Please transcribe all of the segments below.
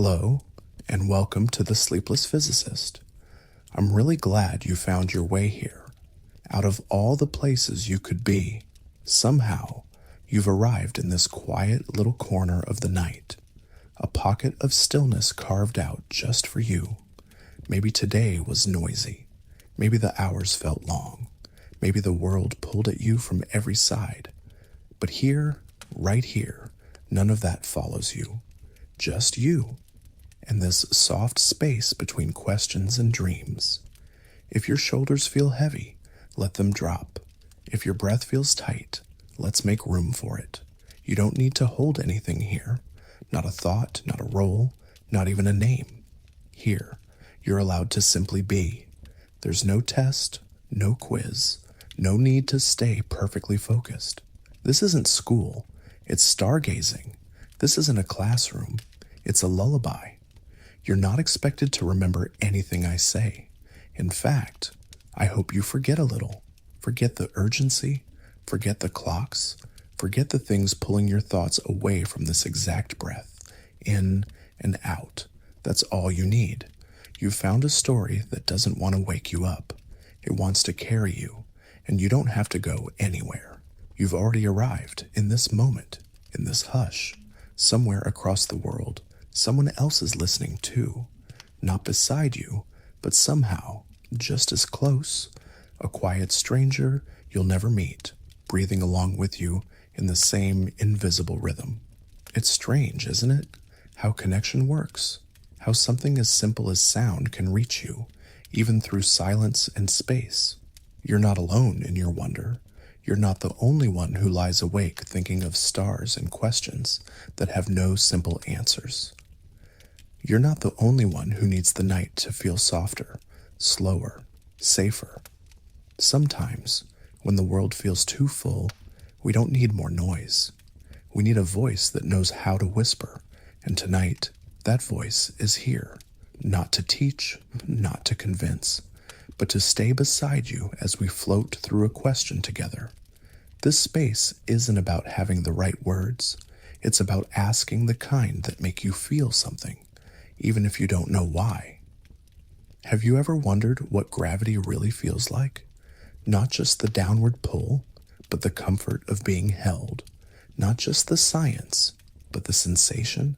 Hello, and welcome to the Sleepless Physicist. I'm really glad you found your way here. Out of all the places you could be, somehow you've arrived in this quiet little corner of the night, a pocket of stillness carved out just for you. Maybe today was noisy. Maybe the hours felt long. Maybe the world pulled at you from every side. But here, right here, none of that follows you. Just you, and this soft space between questions and dreams. If your shoulders feel heavy, let them drop. If your breath feels tight, let's make room for it. You don't need to hold anything here. Not a thought, not a role, not even a name. Here, you're allowed to simply be. There's no test, no quiz, no need to stay perfectly focused. This isn't school, it's stargazing. This isn't a classroom, it's a lullaby. You're not expected to remember anything I say. In fact, I hope you forget a little. Forget the urgency, forget the clocks, forget the things pulling your thoughts away from this exact breath, in and out. That's all you need. You've found a story that doesn't want to wake you up. It wants to carry you, and you don't have to go anywhere. You've already arrived in this moment, in this hush. Somewhere across the world, someone else is listening too. Not beside you, but somehow, just as close. A quiet stranger you'll never meet, breathing along with you in the same invisible rhythm. It's strange, isn't it? How connection works. How something as simple as sound can reach you, even through silence and space. You're not alone in your wonder. You're not the only one who lies awake thinking of stars and questions that have no simple answers. You're not the only one who needs the night to feel softer, slower, safer. Sometimes, when the world feels too full, we don't need more noise. We need a voice that knows how to whisper, and tonight, that voice is here, not to teach, not to convince, but to stay beside you as we float through a question together. This space isn't about having the right words. It's about asking the kind that make you feel something, even if you don't know why. Have you ever wondered what gravity really feels like? Not just the downward pull, but the comfort of being held. Not just the science, but the sensation.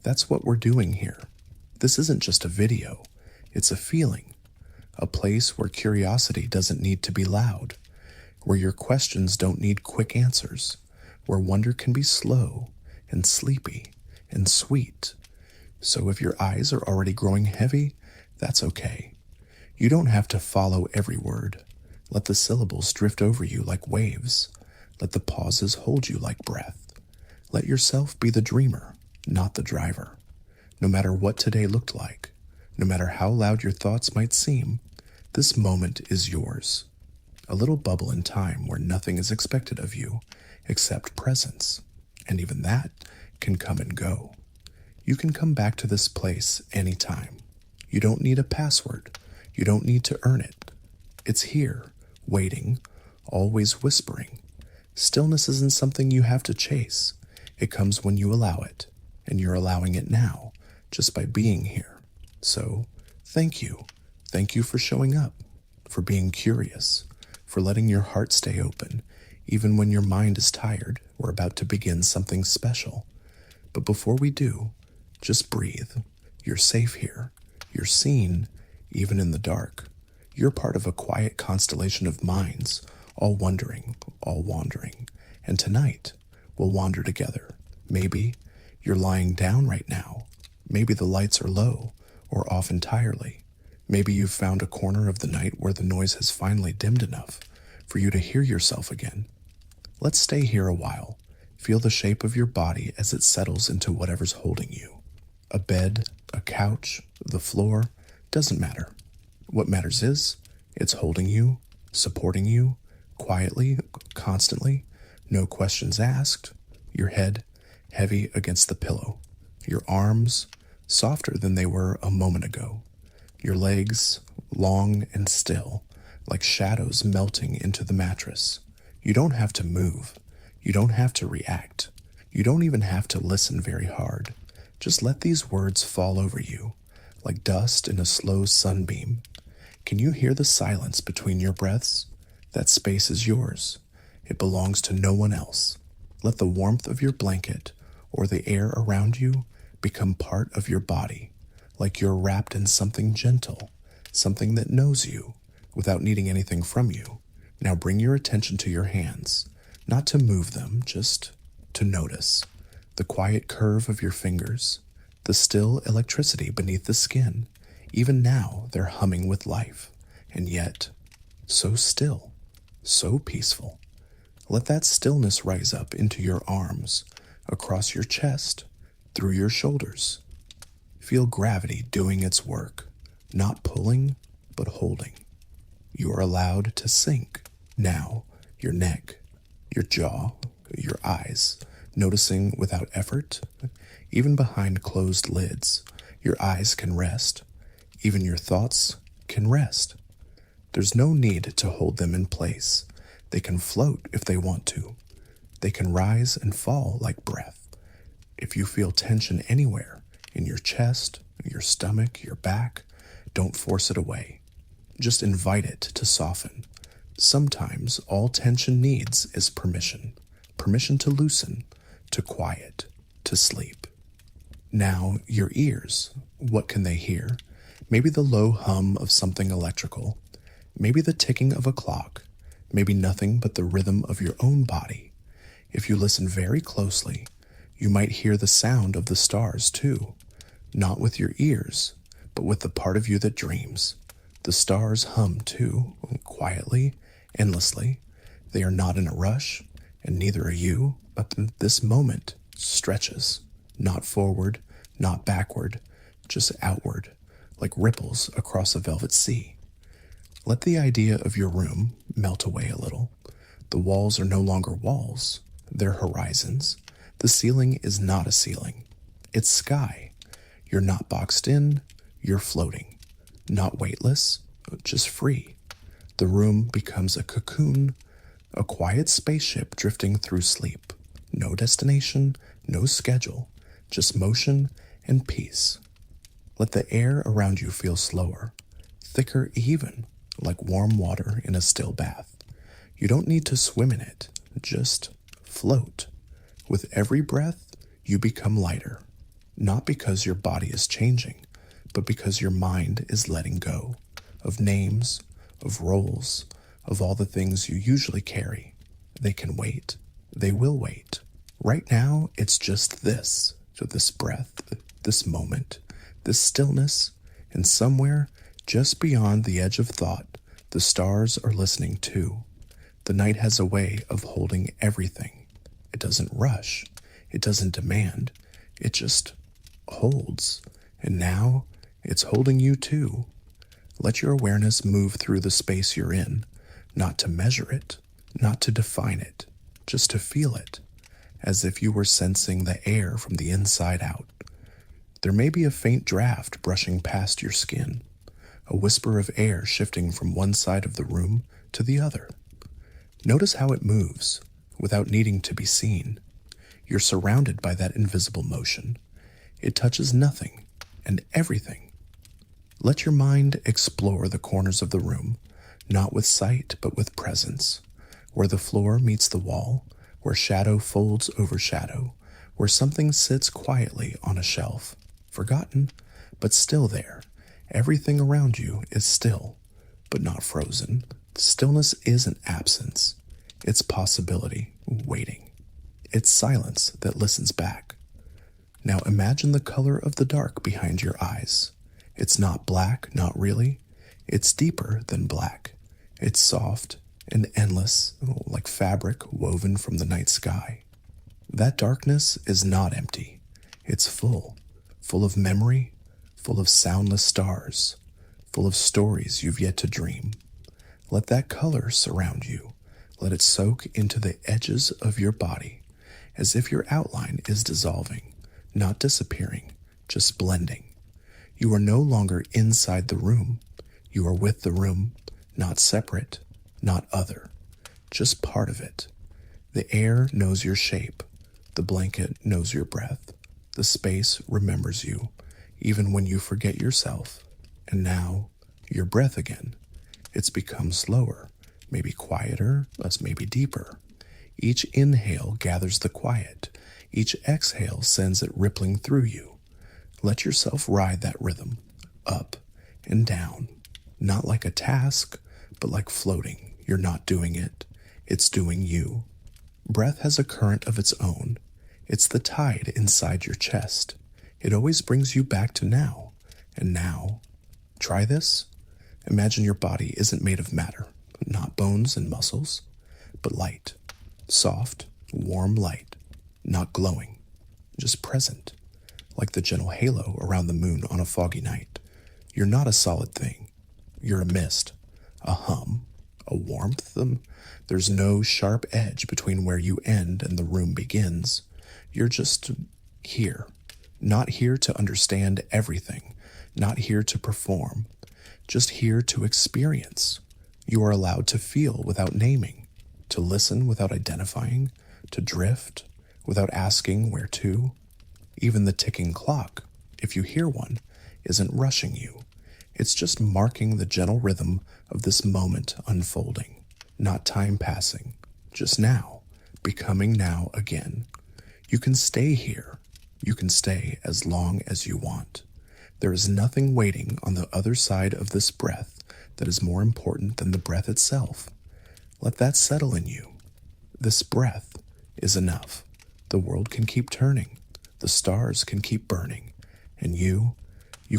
That's what we're doing here. This isn't just a video. It's a feeling. A place where curiosity doesn't need to be loud. Where your questions don't need quick answers, where wonder can be slow and sleepy and sweet. So if your eyes are already growing heavy, that's okay. You don't have to follow every word. Let the syllables drift over you like waves. Let the pauses hold you like breath. Let yourself be the dreamer, not the driver. No matter what today looked like, no matter how loud your thoughts might seem, this moment is yours. A little bubble in time where nothing is expected of you except presence, and even that can come and go. You can come back to this place anytime. You don't need a password. You don't need to earn it. It's here, waiting, always whispering. Stillness isn't something you have to chase. It comes when you allow it, and you're allowing it now, just by being here. So, thank you. Thank you for showing up, for being curious, for letting your heart stay open, even when your mind is tired. We're about to begin something special. But before we do, just breathe. You're safe here. You're seen, even in the dark. You're part of a quiet constellation of minds, all wondering, all wandering. And tonight, we'll wander together. Maybe you're lying down right now. Maybe the lights are low or off entirely. Maybe you've found a corner of the night where the noise has finally dimmed enough for you to hear yourself again. Let's stay here a while. Feel the shape of your body as it settles into whatever's holding you. A bed, a couch, the floor, doesn't matter. What matters is, it's holding you, supporting you, quietly, constantly, no questions asked. Your head heavy against the pillow. Your arms softer than they were a moment ago. Your legs long and still, like shadows melting into the mattress. You don't have to move. You don't have to react. You don't even have to listen very hard. Just let these words fall over you, like dust in a slow sunbeam. Can you hear the silence between your breaths? That space is yours. It belongs to no one else. Let the warmth of your blanket or the air around you become part of your body, like you're wrapped in something gentle, something that knows you without needing anything from you. Now bring your attention to your hands, not to move them, just to notice the quiet curve of your fingers, the still electricity beneath the skin. Even now, they're humming with life, and yet, so still, so peaceful. Let that stillness rise up into your arms, across your chest, through your shoulders. Feel gravity doing its work, not pulling, but holding. You are allowed to sink. Now, your neck, your jaw, your eyes, noticing without effort. Even behind closed lids, your eyes can rest. Even your thoughts can rest. There's no need to hold them in place. They can float if they want to. They can rise and fall like breath. If you feel tension anywhere, in your chest, your stomach, your back, don't force it away. Just invite it to soften. Sometimes all tension needs is permission. Permission to loosen, to quiet, to sleep. Now, your ears, what can they hear? Maybe the low hum of something electrical. Maybe the ticking of a clock. Maybe nothing but the rhythm of your own body. If you listen very closely, you might hear the sound of the stars too. Not with your ears, but with the part of you that dreams. The stars hum too, quietly, endlessly. They are not in a rush, and neither are you, but this moment stretches, not forward, not backward, just outward, like ripples across a velvet sea. Let the idea of your room melt away a little. The walls are no longer walls, they're horizons. The ceiling is not a ceiling, it's sky. You're not boxed in, you're floating. Not weightless, just free. The room becomes a cocoon, a quiet spaceship drifting through sleep. No destination, no schedule, just motion and peace. Let the air around you feel slower, thicker even, like warm water in a still bath. You don't need to swim in it, just float. With every breath, you become lighter, not because your body is changing, but because your mind is letting go of names, of roles, of all the things you usually carry. They can wait. They will wait. Right now, it's just this, so this breath, this moment, this stillness, and somewhere just beyond the edge of thought, the stars are listening too. The night has a way of holding everything. It doesn't rush. It doesn't demand. It just holds. And now it's holding you too. Let your awareness move through the space you're in, not to measure it, not to define it, just to feel it, as if you were sensing the air from the inside out. There may be a faint draft brushing past your skin, a whisper of air shifting from one side of the room to the other. Notice how it moves, without needing to be seen. You're surrounded by that invisible motion. It touches nothing and everything. Let your mind explore the corners of the room, not with sight but with presence, where the floor meets the wall, where shadow folds over shadow, where something sits quietly on a shelf, forgotten, but still there. Everything around you is still, but not frozen. Stillness isn't absence. It's possibility, waiting. It's silence that listens back. Now imagine the color of the dark behind your eyes. It's not black, not really. It's deeper than black. It's soft and endless, like fabric woven from the night sky. That darkness is not empty. It's full of memory, full of soundless stars, full of stories you've yet to dream. Let that color surround you. Let it soak into the edges of your body, as if your outline is dissolving, not disappearing, just blending. You are no longer inside the room. You are with the room, not separate, not other, just part of it. The air knows your shape. The blanket knows your breath. The space remembers you, even when you forget yourself. And now, your breath again. It's become slower, maybe quieter, but maybe deeper. Each inhale gathers the quiet. Each exhale sends it rippling through you. Let yourself ride that rhythm, up and down, not like a task, but like floating. You're not doing it. It's doing you. Breath has a current of its own. It's the tide inside your chest. It always brings you back to now. And now, try this. Imagine your body isn't made of matter, not bones and muscles, but light. Soft, warm light. Not glowing, just present, like the gentle halo around the moon on a foggy night. You're not a solid thing. You're a mist, a hum, a warmth. There's no sharp edge between where you end and the room begins. You're just here, not here to understand everything, not here to perform, just here to experience. You are allowed to feel without naming, to listen without identifying, to drift without asking where to. Even the ticking clock, if you hear one, isn't rushing you. It's just marking the gentle rhythm of this moment unfolding. Not time passing, just now, becoming now again. You can stay here. You can stay as long as you want. There is nothing waiting on the other side of this breath that is more important than the breath itself. Let that settle in you. This breath is enough. The world can keep turning. The stars can keep burning. And you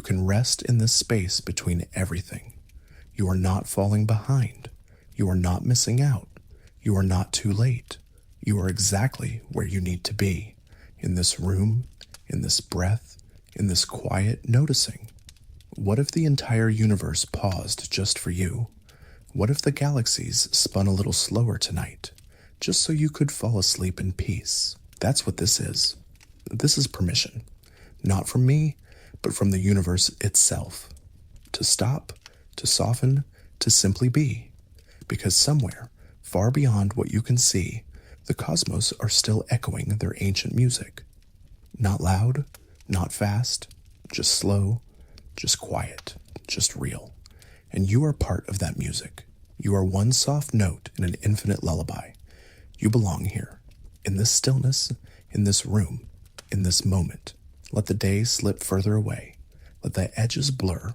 can rest in this space between everything. You are not falling behind. You are not missing out. You are not too late. You are exactly where you need to be. In this room, in this breath, in this quiet noticing. What if the entire universe paused just for you? What if the galaxies spun a little slower tonight, just so you could fall asleep in peace? That's what this is. This is permission, not from me, but from the universe itself. To stop, to soften, to simply be. Because somewhere, far beyond what you can see, the cosmos are still echoing their ancient music. Not loud, not fast, just slow, just quiet, just real. And you are part of that music. You are one soft note in an infinite lullaby. You belong here, in this stillness, in this room, in this moment. Let the day slip further away. Let the edges blur.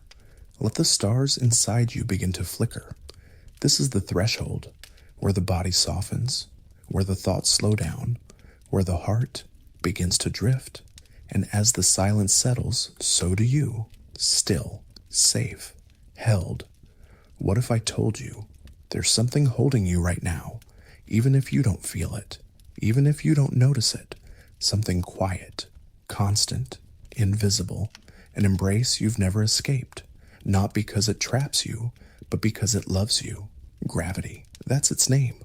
Let the stars inside you begin to flicker. This is the threshold, where the body softens, where the thoughts slow down, where the heart begins to drift. And as the silence settles, so do you, still, safe, held. What if I told you there's something holding you right now, even if you don't feel it, even if you don't notice it, something quiet, constant, invisible, an embrace you've never escaped, not because it traps you, but because it loves you. Gravity, that's its name,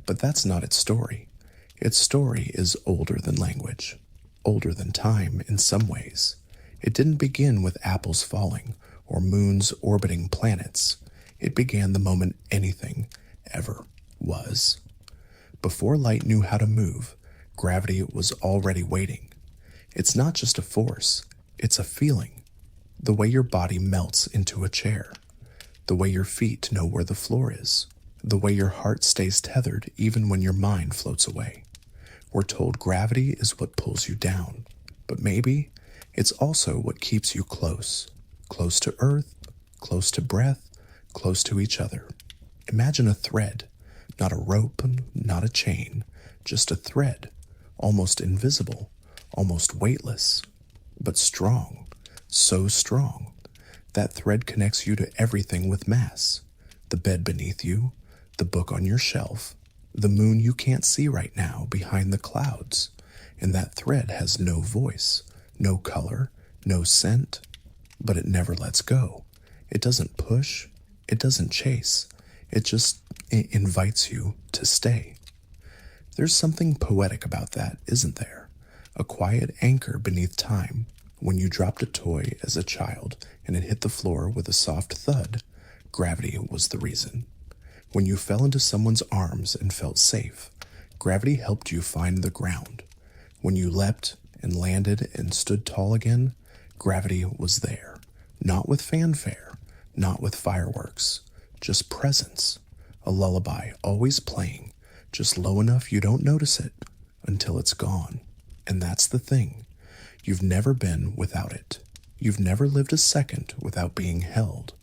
but that's not its story. Its story is older than language, older than time in some ways. It didn't begin with apples falling or moons orbiting planets. It began the moment anything ever was. Before light knew how to move, gravity was already waiting. It's not just a force, it's a feeling. The way your body melts into a chair. The way your feet know where the floor is. The way your heart stays tethered even when your mind floats away. We're told gravity is what pulls you down, but maybe it's also what keeps you close. Close to earth, close to breath, close to each other. Imagine a thread, not a rope, not a chain, just a thread, almost invisible, almost weightless, but strong, so strong. That thread connects you to everything with mass. The bed beneath you, the book on your shelf, the moon you can't see right now behind the clouds. And that thread has no voice, no color, no scent, but it never lets go. It doesn't push, it doesn't chase, it just invites you to stay. There's something poetic about that, isn't there? A quiet anchor beneath time. When you dropped a toy as a child and it hit the floor with a soft thud, gravity was the reason. When you fell into someone's arms and felt safe, gravity helped you find the ground. When you leapt and landed and stood tall again, gravity was there. Not with fanfare, not with fireworks, just presence. A lullaby always playing, just low enough you don't notice it until it's gone. And that's the thing. You've never been without it. You've never lived a second without being held.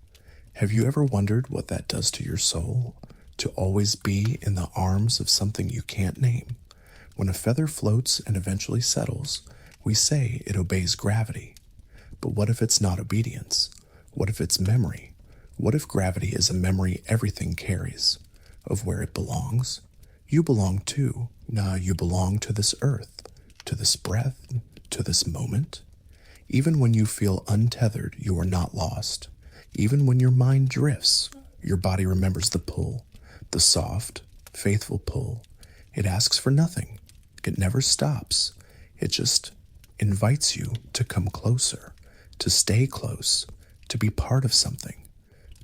Have you ever wondered what that does to your soul? To always be in the arms of something you can't name. When a feather floats and eventually settles, we say it obeys gravity. But what if it's not obedience? What if it's memory? What if gravity is a memory everything carries? Of where it belongs? You belong too. You belong to this earth, to this breath, to this moment. Even when you feel untethered, you are not lost. Even when your mind drifts, your body remembers the pull, the soft, faithful pull. It asks for nothing. It never stops. It just invites you to come closer, to stay close, to be part of something,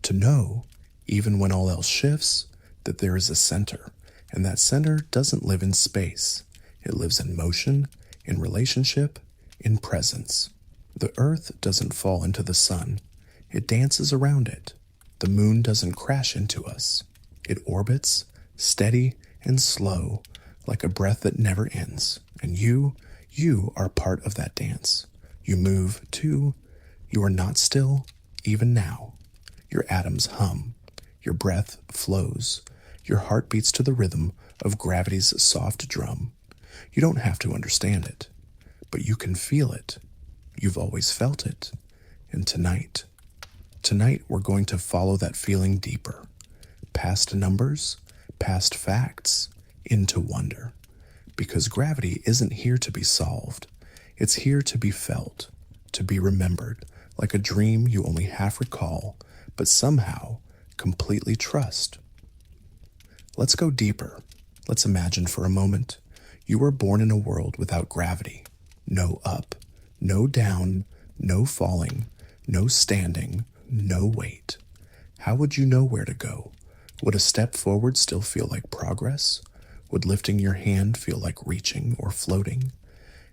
to know, even when all else shifts, that there is a center, and that center doesn't live in space. It lives in motion, in relationship, in presence. The earth doesn't fall into the sun. It dances around it. The moon doesn't crash into us. It orbits, steady and slow, like a breath that never ends. And you are part of that dance. You move, too. You are not still, even now. Your atoms hum. Your breath flows. Your heart beats to the rhythm of gravity's soft drum. You don't have to understand it, but you can feel it. You've always felt it. And tonight we're going to follow that feeling deeper. Past numbers, past facts, into wonder. Because gravity isn't here to be solved. It's here to be felt, to be remembered, like a dream you only half recall, but somehow completely trust. Let's go deeper. Let's imagine for a moment. You were born in a world without gravity. No up, no down, no falling, no standing, no weight. How would you know where to go? Would a step forward still feel like progress? Would lifting your hand feel like reaching or floating?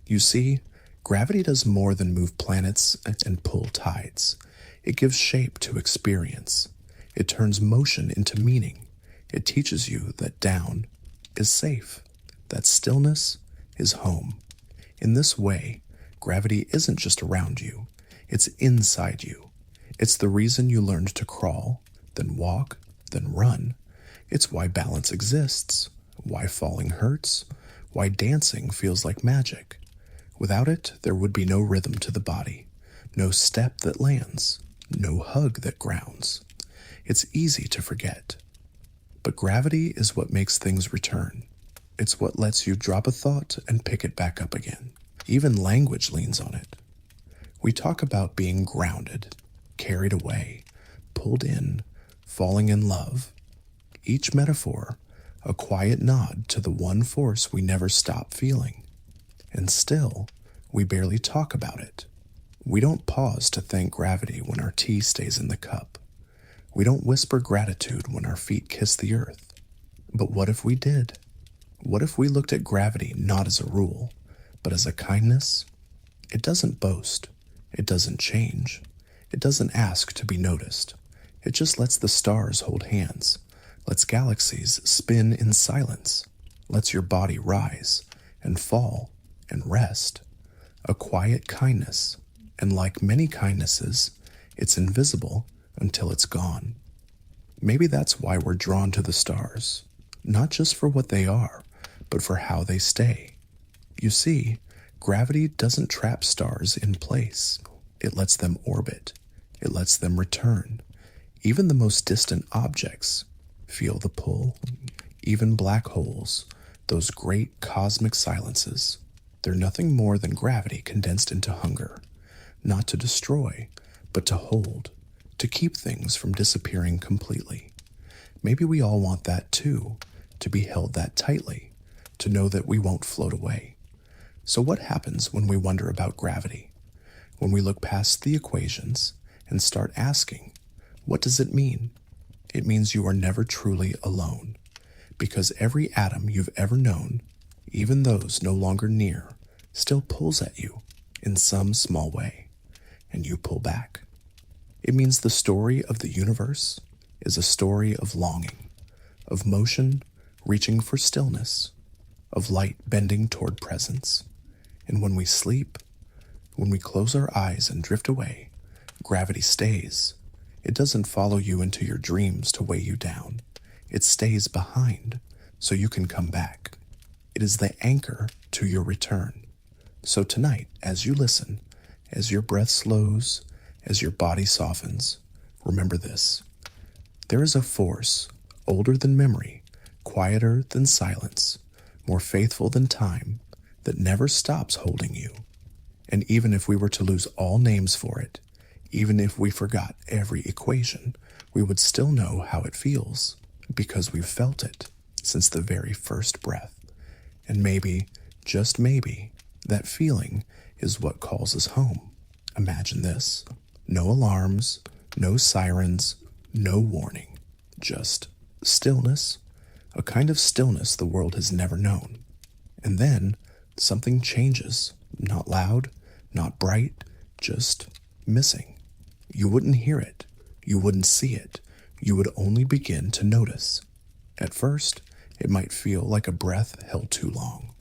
You see, gravity does more than move planets and pull tides. It gives shape to experience. It turns motion into meaning. It teaches you that down is safe, that stillness is home. In this way, gravity isn't just around you, it's inside you. It's the reason you learned to crawl, then walk, then run. It's why balance exists, why falling hurts, why dancing feels like magic. Without it, there would be no rhythm to the body, no step that lands, no hug that grounds. It's easy to forget. But gravity is what makes things return. It's what lets you drop a thought and pick it back up again. Even language leans on it. We talk about being grounded, carried away, pulled in, falling in love. Each metaphor, a quiet nod to the one force we never stop feeling. And still, we barely talk about it. We don't pause to thank gravity when our tea stays in the cup. We don't whisper gratitude when our feet kiss the earth. But what if we did? What if we looked at gravity not as a rule, but as a kindness? It doesn't boast. It doesn't change. It doesn't ask to be noticed. It just lets the stars hold hands, lets galaxies spin in silence, lets your body rise and fall and rest. A quiet kindness, and like many kindnesses, it's invisible until it's gone. Maybe that's why we're drawn to the stars, not just for what they are, but for how they stay. You see, gravity doesn't trap stars in place. It lets them orbit. It lets them return. Even the most distant objects feel the pull. Even black holes, those great cosmic silences, they're nothing more than gravity condensed into hunger, not to destroy, but to hold, to keep things from disappearing completely. Maybe we all want that too, to be held that tightly, to know that we won't float away. So what happens when we wonder about gravity? When we look past the equations and start asking, what does it mean? It means you are never truly alone, because every atom you've ever known, even those no longer near, still pulls at you in some small way, and you pull back. It means the story of the universe is a story of longing, of motion reaching for stillness, of light bending toward presence. And when we sleep, when we close our eyes and drift away, gravity stays. It doesn't follow you into your dreams to weigh you down. It stays behind so you can come back. It is the anchor to your return. So tonight, as you listen, as your breath slows, as your body softens, remember this. There is a force older than memory, quieter than silence, more faithful than time, that never stops holding you. And even if we were to lose all names for it, even if we forgot every equation, we would still know how it feels, because we've felt it since the very first breath. And maybe, just maybe, that feeling is what calls us home. Imagine this. No alarms, no sirens, no warning. Just stillness, a kind of stillness the world has never known. And then something changes, not loud, not bright, just missing. You wouldn't hear it, you wouldn't see it, you would only begin to notice. At first, it might feel like a breath held too long.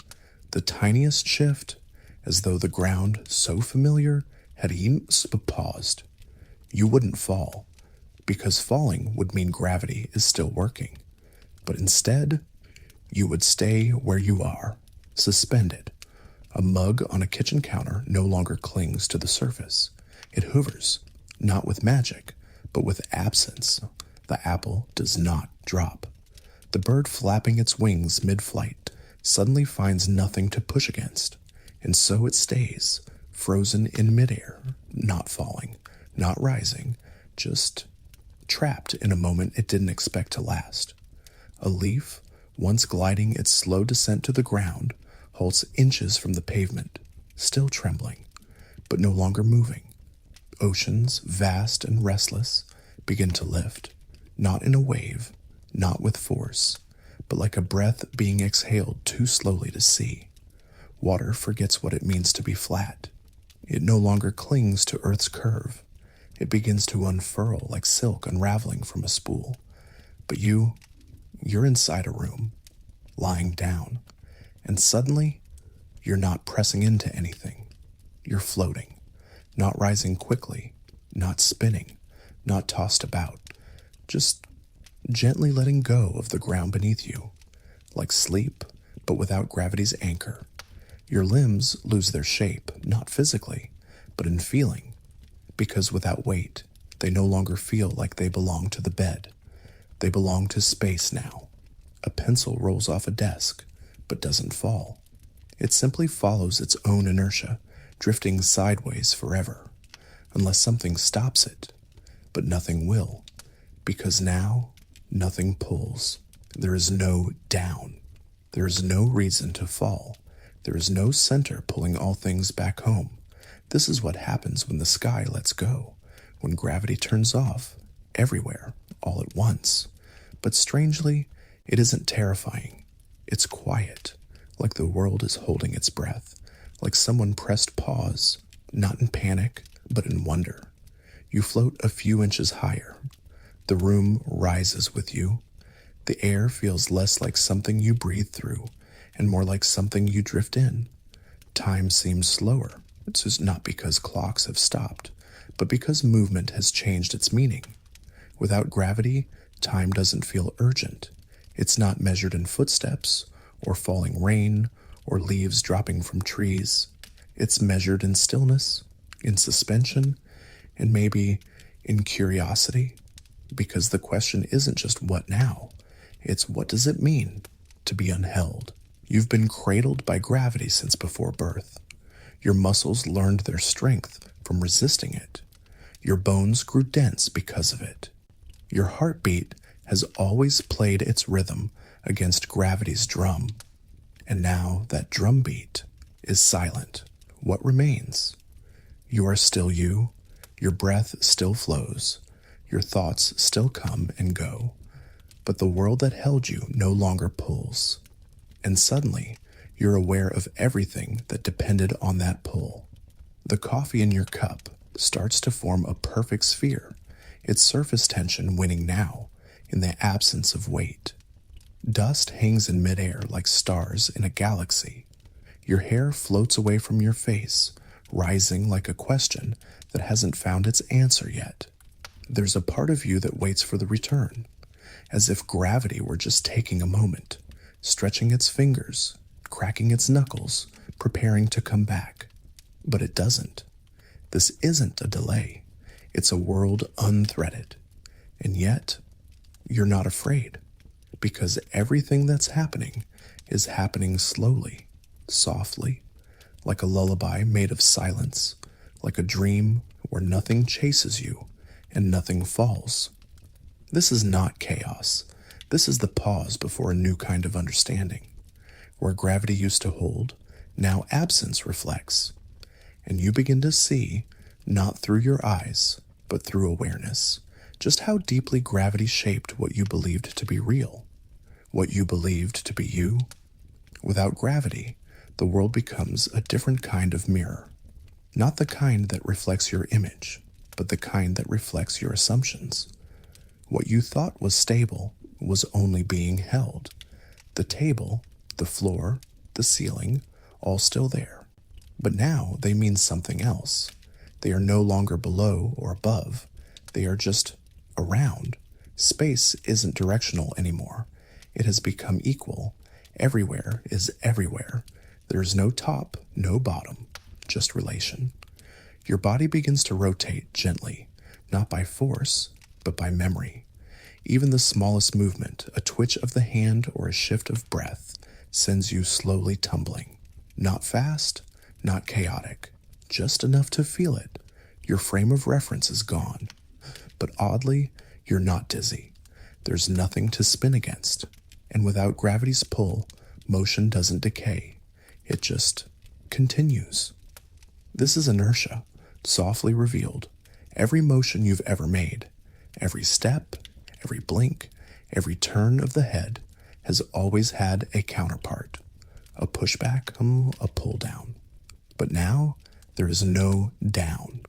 The tiniest shift, as though the ground, so familiar, had even paused. You wouldn't fall, because falling would mean gravity is still working. But instead, you would stay where you are, suspended. A mug on a kitchen counter no longer clings to the surface. It hovers, not with magic, but with absence. The apple does not drop. The bird flapping its wings mid-flight suddenly finds nothing to push against, and so it stays, frozen in midair, not falling, not rising, just trapped in a moment it didn't expect to last. A leaf, once gliding its slow descent to the ground, halts inches from the pavement, still trembling, but no longer moving. Oceans, vast and restless, begin to lift, not in a wave, not with force, but like a breath being exhaled too slowly to see. Water forgets what it means to be flat. It no longer clings to Earth's curve. It begins to unfurl like silk unraveling from a spool. But you're inside a room, lying down, and suddenly, you're not pressing into anything. You're floating, not rising quickly, not spinning, not tossed about, just gently letting go of the ground beneath you, like sleep, but without gravity's anchor. Your limbs lose their shape, not physically, but in feeling, because without weight, they no longer feel like they belong to the bed. They belong to space now. A pencil rolls off a desk, but doesn't fall. It simply follows its own inertia, drifting sideways forever, unless something stops it. But nothing will, because now nothing pulls. There is no down. There is no reason to fall. There is no center pulling all things back home. This is what happens when the sky lets go, when gravity turns off, everywhere, all at once. But strangely, it isn't terrifying. It's quiet, like the world is holding its breath, like someone pressed pause, not in panic, but in wonder. You float a few inches higher. The room rises with you. The air feels less like something you breathe through, and more like something you drift in. Time seems slower. It's just not because clocks have stopped, but because movement has changed its meaning. Without gravity, time doesn't feel urgent. It's not measured in footsteps, or falling rain, or leaves dropping from trees. It's measured in stillness, in suspension, and maybe in curiosity, because the question isn't just what now, it's what does it mean to be unheld? You've been cradled by gravity since before birth. Your muscles learned their strength from resisting it. Your bones grew dense because of it. Your heartbeat has always played its rhythm against gravity's drum. And now that drum beat is silent. What remains? You are still you. Your breath still flows. Your thoughts still come and go. But the world that held you no longer pulls. And suddenly, You're aware of everything that depended on that pull. The coffee in your cup starts to form a perfect sphere, its surface tension winning now in the absence of weight. Dust hangs in midair like stars in a galaxy. Your hair floats away from your face, rising like a question that hasn't found its answer yet. There's a part of you that waits for the return, as if gravity were just taking a moment, stretching its fingers, cracking its knuckles, preparing to come back. But it doesn't. This isn't a delay. It's a world unthreaded. And yet, you're not afraid, because everything that's happening is happening slowly, softly, like a lullaby made of silence, like a dream where nothing chases you and nothing falls. This is not chaos. This is the pause before a new kind of understanding. Where gravity used to hold, now absence reflects. And you begin to see, not through your eyes, but through awareness, just how deeply gravity shaped what you believed to be real, what you believed to be you. Without gravity, the world becomes a different kind of mirror. Not the kind that reflects your image, but the kind that reflects your assumptions. What you thought was stable was only being held. The table, the floor, the ceiling, all still there. But now they mean something else. They are no longer below or above. They are just around. Space isn't directional anymore. It has become equal. Everywhere is everywhere. There is no top, no bottom, just relation. Your body begins to rotate gently, not by force, but by memory. Even the smallest movement, a twitch of the hand or a shift of breath, sends you slowly tumbling. Not fast, not chaotic, just enough to feel it. Your frame of reference is gone. But oddly, you're not dizzy. There's nothing to spin against. And without gravity's pull, motion doesn't decay. It just continues. This is inertia, softly revealed. Every motion you've ever made, every step, every blink, every turn of the head has always had a counterpart, a pushback, a pull down. But now there is no down.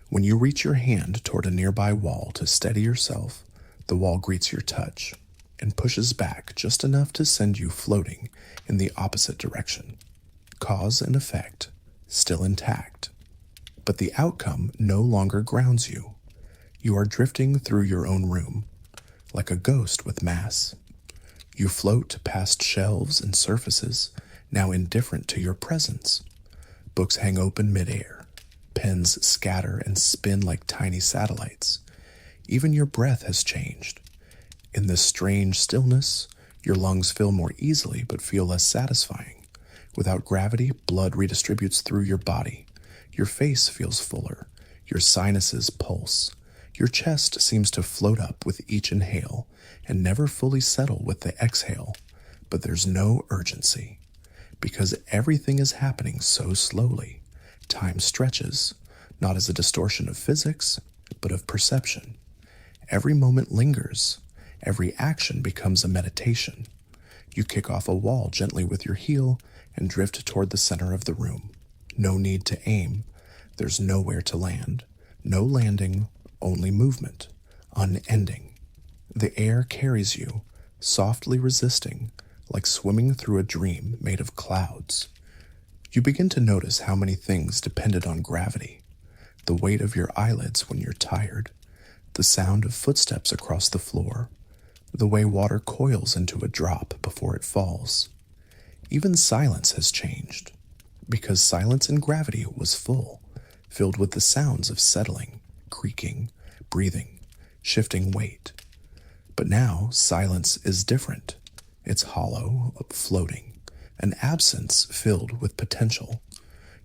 When you reach your hand toward a nearby wall to steady yourself, the wall greets your touch and pushes back just enough to send you floating in the opposite direction. Cause and effect still intact. But the outcome no longer grounds you. You are drifting through your own room, like a ghost with mass. You float past shelves and surfaces, now indifferent to your presence. Books hang open midair. Pens scatter and spin like tiny satellites. Even your breath has changed. In this strange stillness, your lungs fill more easily but feel less satisfying. Without gravity, blood redistributes through your body. Your face feels fuller. Your sinuses pulse. Your chest seems to float up with each inhale and never fully settle with the exhale. But there's no urgency, because everything is happening so slowly. Time stretches, not as a distortion of physics, but of perception. Every moment lingers. Every action becomes a meditation. You kick off a wall gently with your heel and drift toward the center of the room. No need to aim. There's nowhere to land. No landing, only movement, unending. The air carries you, softly resisting, like swimming through a dream made of clouds. You begin to notice how many things depended on gravity. The weight of your eyelids when you're tired, the sound of footsteps across the floor, the way water coils into a drop before it falls. Even silence has changed, because silence in gravity was full, filled with the sounds of settling, creaking, breathing, shifting weight. But now silence is different. It's hollow, floating, an absence filled with potential.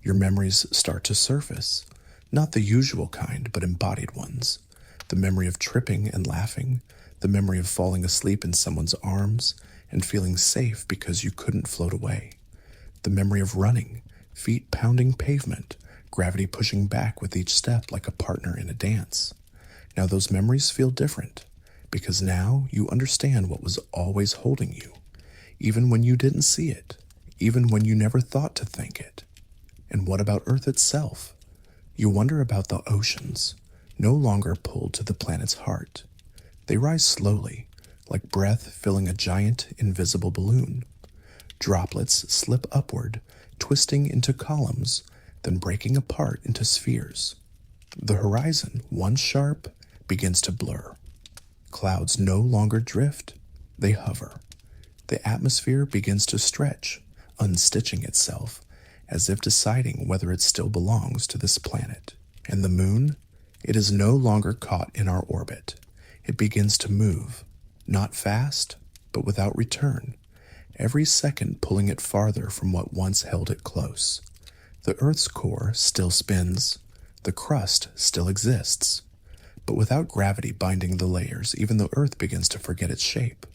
Your memories start to surface, not the usual kind, but embodied ones. The memory of tripping and laughing, the memory of falling asleep in someone's arms and feeling safe because you couldn't float away. The memory of running, feet pounding pavement, gravity pushing back with each step like a partner in a dance. Now those memories feel different, because now you understand what was always holding you, even when you didn't see it, even when you never thought to think it. And what about Earth itself? You wonder about the oceans, no longer pulled to the planet's heart. They rise slowly, like breath filling a giant, invisible balloon. Droplets slip upward, twisting into columns, then breaking apart into spheres. The horizon, once sharp, begins to blur. Clouds no longer drift, they hover. The atmosphere begins to stretch, unstitching itself, as if deciding whether it still belongs to this planet. And the moon? It is no longer caught in our orbit. It begins to move, not fast, but without return, every second pulling it farther from what once held it close. The Earth's core still spins, the crust still exists, but without gravity binding the layers, even the Earth begins to forget its shape.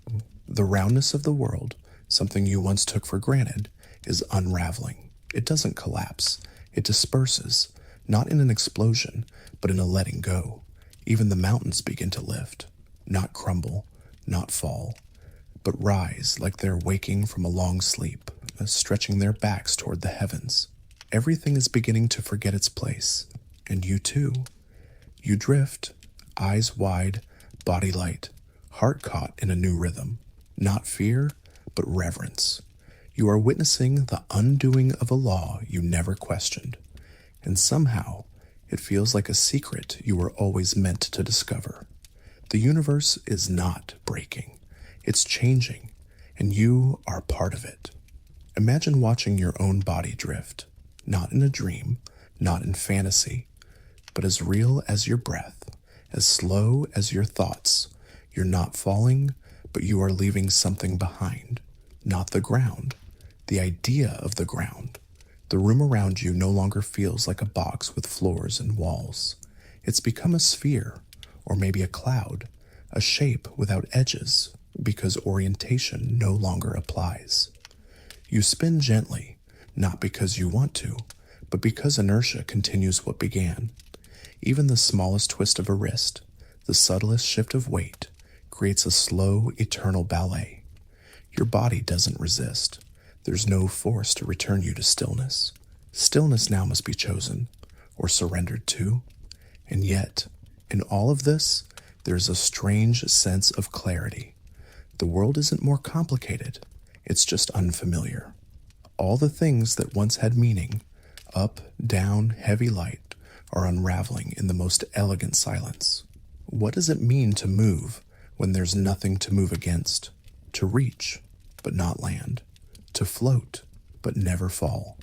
The roundness of the world, something you once took for granted, is unraveling. It doesn't collapse. It disperses, not in an explosion, but in a letting go. Even the mountains begin to lift, not crumble, not fall, but rise like they're waking from a long sleep, stretching their backs toward the heavens. Everything is beginning to forget its place, and you too. You drift, eyes wide, body light, heart caught in a new rhythm. Not fear, but reverence. You are witnessing the undoing of a law you never questioned, and somehow it feels like a secret you were always meant to discover. The universe is not breaking, it's changing, and you are part of it. Imagine watching your own body drift, not in a dream, not in fantasy, but as real as your breath, as slow as your thoughts. You're not falling, but you are leaving something behind. Not the ground, the idea of the ground. The room around you no longer feels like a box with floors and walls. It's become a sphere, or maybe a cloud, a shape without edges, because orientation no longer applies. You spin gently, not because you want to, but because inertia continues what began. Even the smallest twist of a wrist, the subtlest shift of weight, creates a slow, eternal ballet. Your body doesn't resist. There's no force to return you to stillness. Stillness now must be chosen, or surrendered to. And yet, in all of this, there's a strange sense of clarity. The world isn't more complicated, it's just unfamiliar. All the things that once had meaning, up, down, heavy, light, are unraveling in the most elegant silence. What does it mean to move when there's nothing to move against? To reach, but not land. To float, but never fall.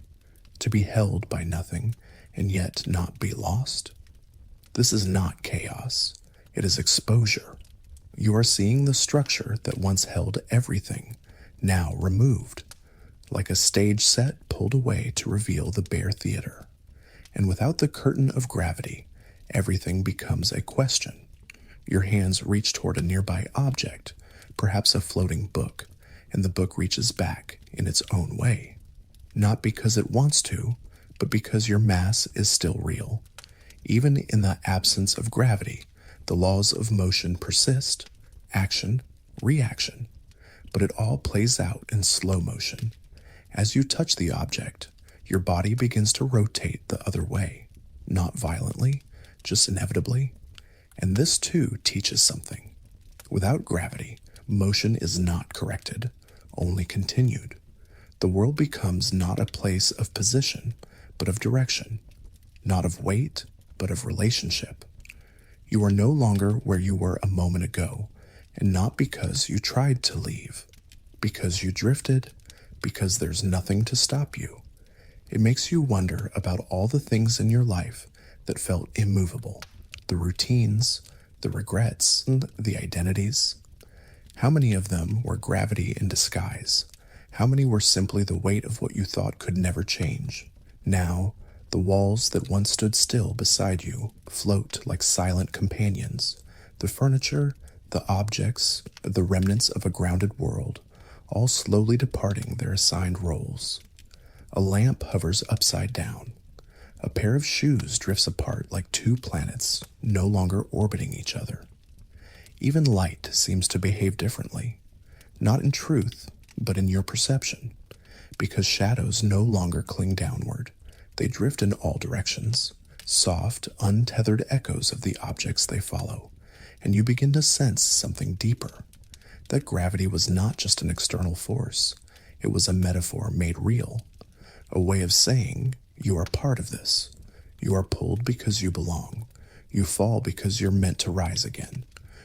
To be held by nothing, and yet not be lost? This is not chaos. It is exposure. You are seeing the structure that once held everything, now removed, like a stage set pulled away to reveal the bare theater. And without the curtain of gravity, everything becomes a question. Your hands reach toward a nearby object, perhaps a floating book, and the book reaches back in its own way. Not because it wants to, but because your mass is still real. Even in the absence of gravity, the laws of motion persist, action, reaction, but it all plays out in slow motion. As you touch the object, your body begins to rotate the other way, not violently, just inevitably. And this too teaches something. Without gravity, motion is not corrected, only continued. The world becomes not a place of position, but of direction, not of weight, but of relationship. You are no longer where you were a moment ago, and not because you tried to leave, because you drifted, because there's nothing to stop you. It makes you wonder about all the things in your life that felt immovable, the routines, the regrets, and the identities. How many of them were gravity in disguise? How many were simply the weight of what you thought could never change? Now, the walls that once stood still beside you float like silent companions. The furniture, the objects, the remnants of a grounded world, all slowly departing their assigned roles. A lamp hovers upside down. A pair of shoes drifts apart like two planets, no longer orbiting each other. Even light seems to behave differently, not in truth, but in your perception. Because shadows no longer cling downward. They drift in all directions, soft, untethered echoes of the objects they follow, and you begin to sense something deeper. That gravity was not just an external force, it was a metaphor made real, a way of saying, you are part of this. You are pulled because you belong. You fall because you're meant to rise again.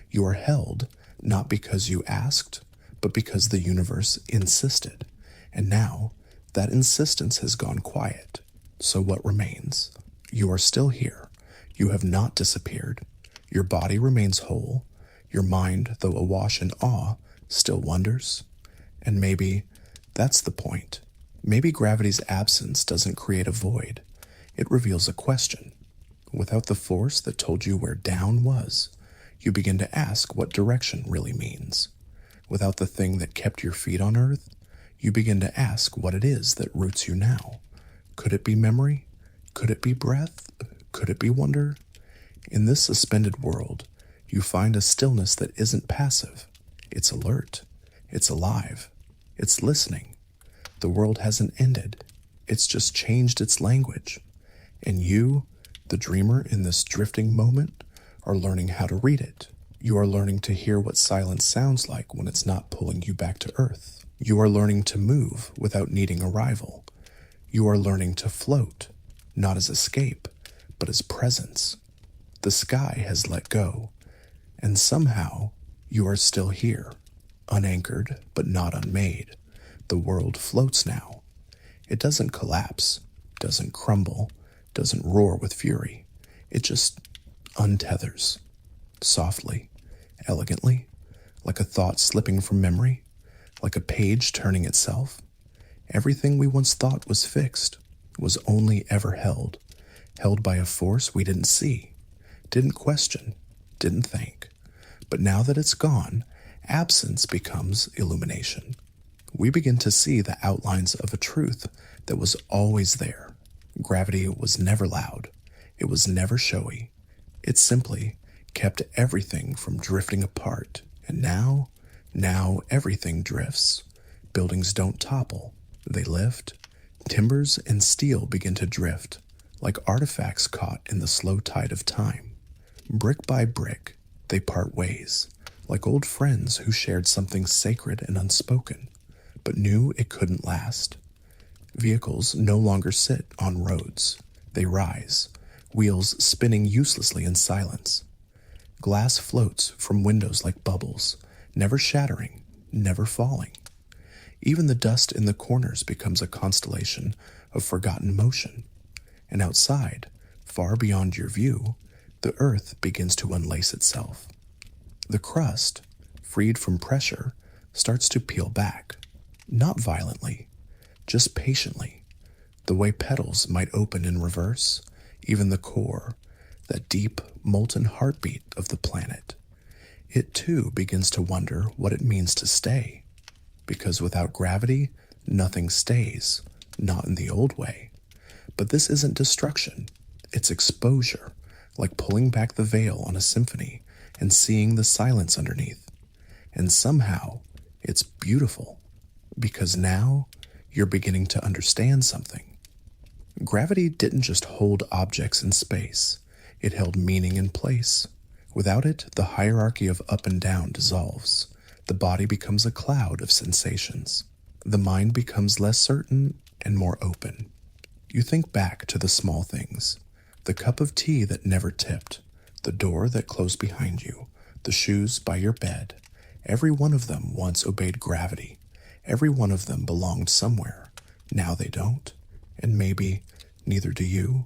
You are held, not because you asked, but because the universe insisted. And now, that insistence has gone quiet. So what remains? You are still here. You have not disappeared. Your body remains whole. Your mind, though awash in awe, still wonders. And maybe that's the point. Maybe gravity's absence doesn't create a void. It reveals a question. Without the force that told you where down was, you begin to ask what direction really means. Without the thing that kept your feet on earth, you begin to ask what it is that roots you now. Could it be memory? Could it be breath? Could it be wonder? In this suspended world, you find a stillness that isn't passive. It's alert. It's alive. It's listening. The world hasn't ended. It's just changed its language. And you, the dreamer in this drifting moment, are learning how to read it. You are learning to hear what silence sounds like when it's not pulling you back to earth. You are learning to move without needing arrival. You are learning to float, not as escape, but as presence. The sky has let go, and somehow you are still here, unanchored but not unmade. The world floats now. It doesn't collapse, doesn't crumble, doesn't roar with fury. It just untethers, softly, elegantly, like a thought slipping from memory, like a page turning itself. Everything we once thought was fixed was only ever held by a force we didn't see, didn't question, didn't think. But now that it's gone, absence becomes illumination. We begin to see the outlines of a truth that was always there. Gravity was never loud. It was never showy. It simply kept everything from drifting apart. And now everything drifts. Buildings don't topple. They lift. Timbers and steel begin to drift, like artifacts caught in the slow tide of time. Brick by brick, they part ways, like old friends who shared something sacred and unspoken, but knew it couldn't last. Vehicles no longer sit on roads. They rise, wheels spinning uselessly in silence. Glass floats from windows like bubbles, never shattering, never falling. Even the dust in the corners becomes a constellation of forgotten motion. And outside, far beyond your view, the earth begins to unlace itself. The crust, freed from pressure, starts to peel back, not violently, just patiently, the way petals might open in reverse. Even the core, that deep, molten heartbeat of the planet, it too begins to wonder what it means to stay. Because without gravity, nothing stays, not in the old way. But this isn't destruction, it's exposure, like pulling back the veil on a symphony and seeing the silence underneath. And somehow, it's beautiful, because now you're beginning to understand something. Gravity didn't just hold objects in space, it held meaning in place. Without it, the hierarchy of up and down dissolves. The body becomes a cloud of sensations. The mind becomes less certain and more open. You think back to the small things. The cup of tea that never tipped, the door that closed behind you, the shoes by your bed. Every one of them once obeyed gravity. Every one of them belonged somewhere. Now they don't. And maybe neither do you.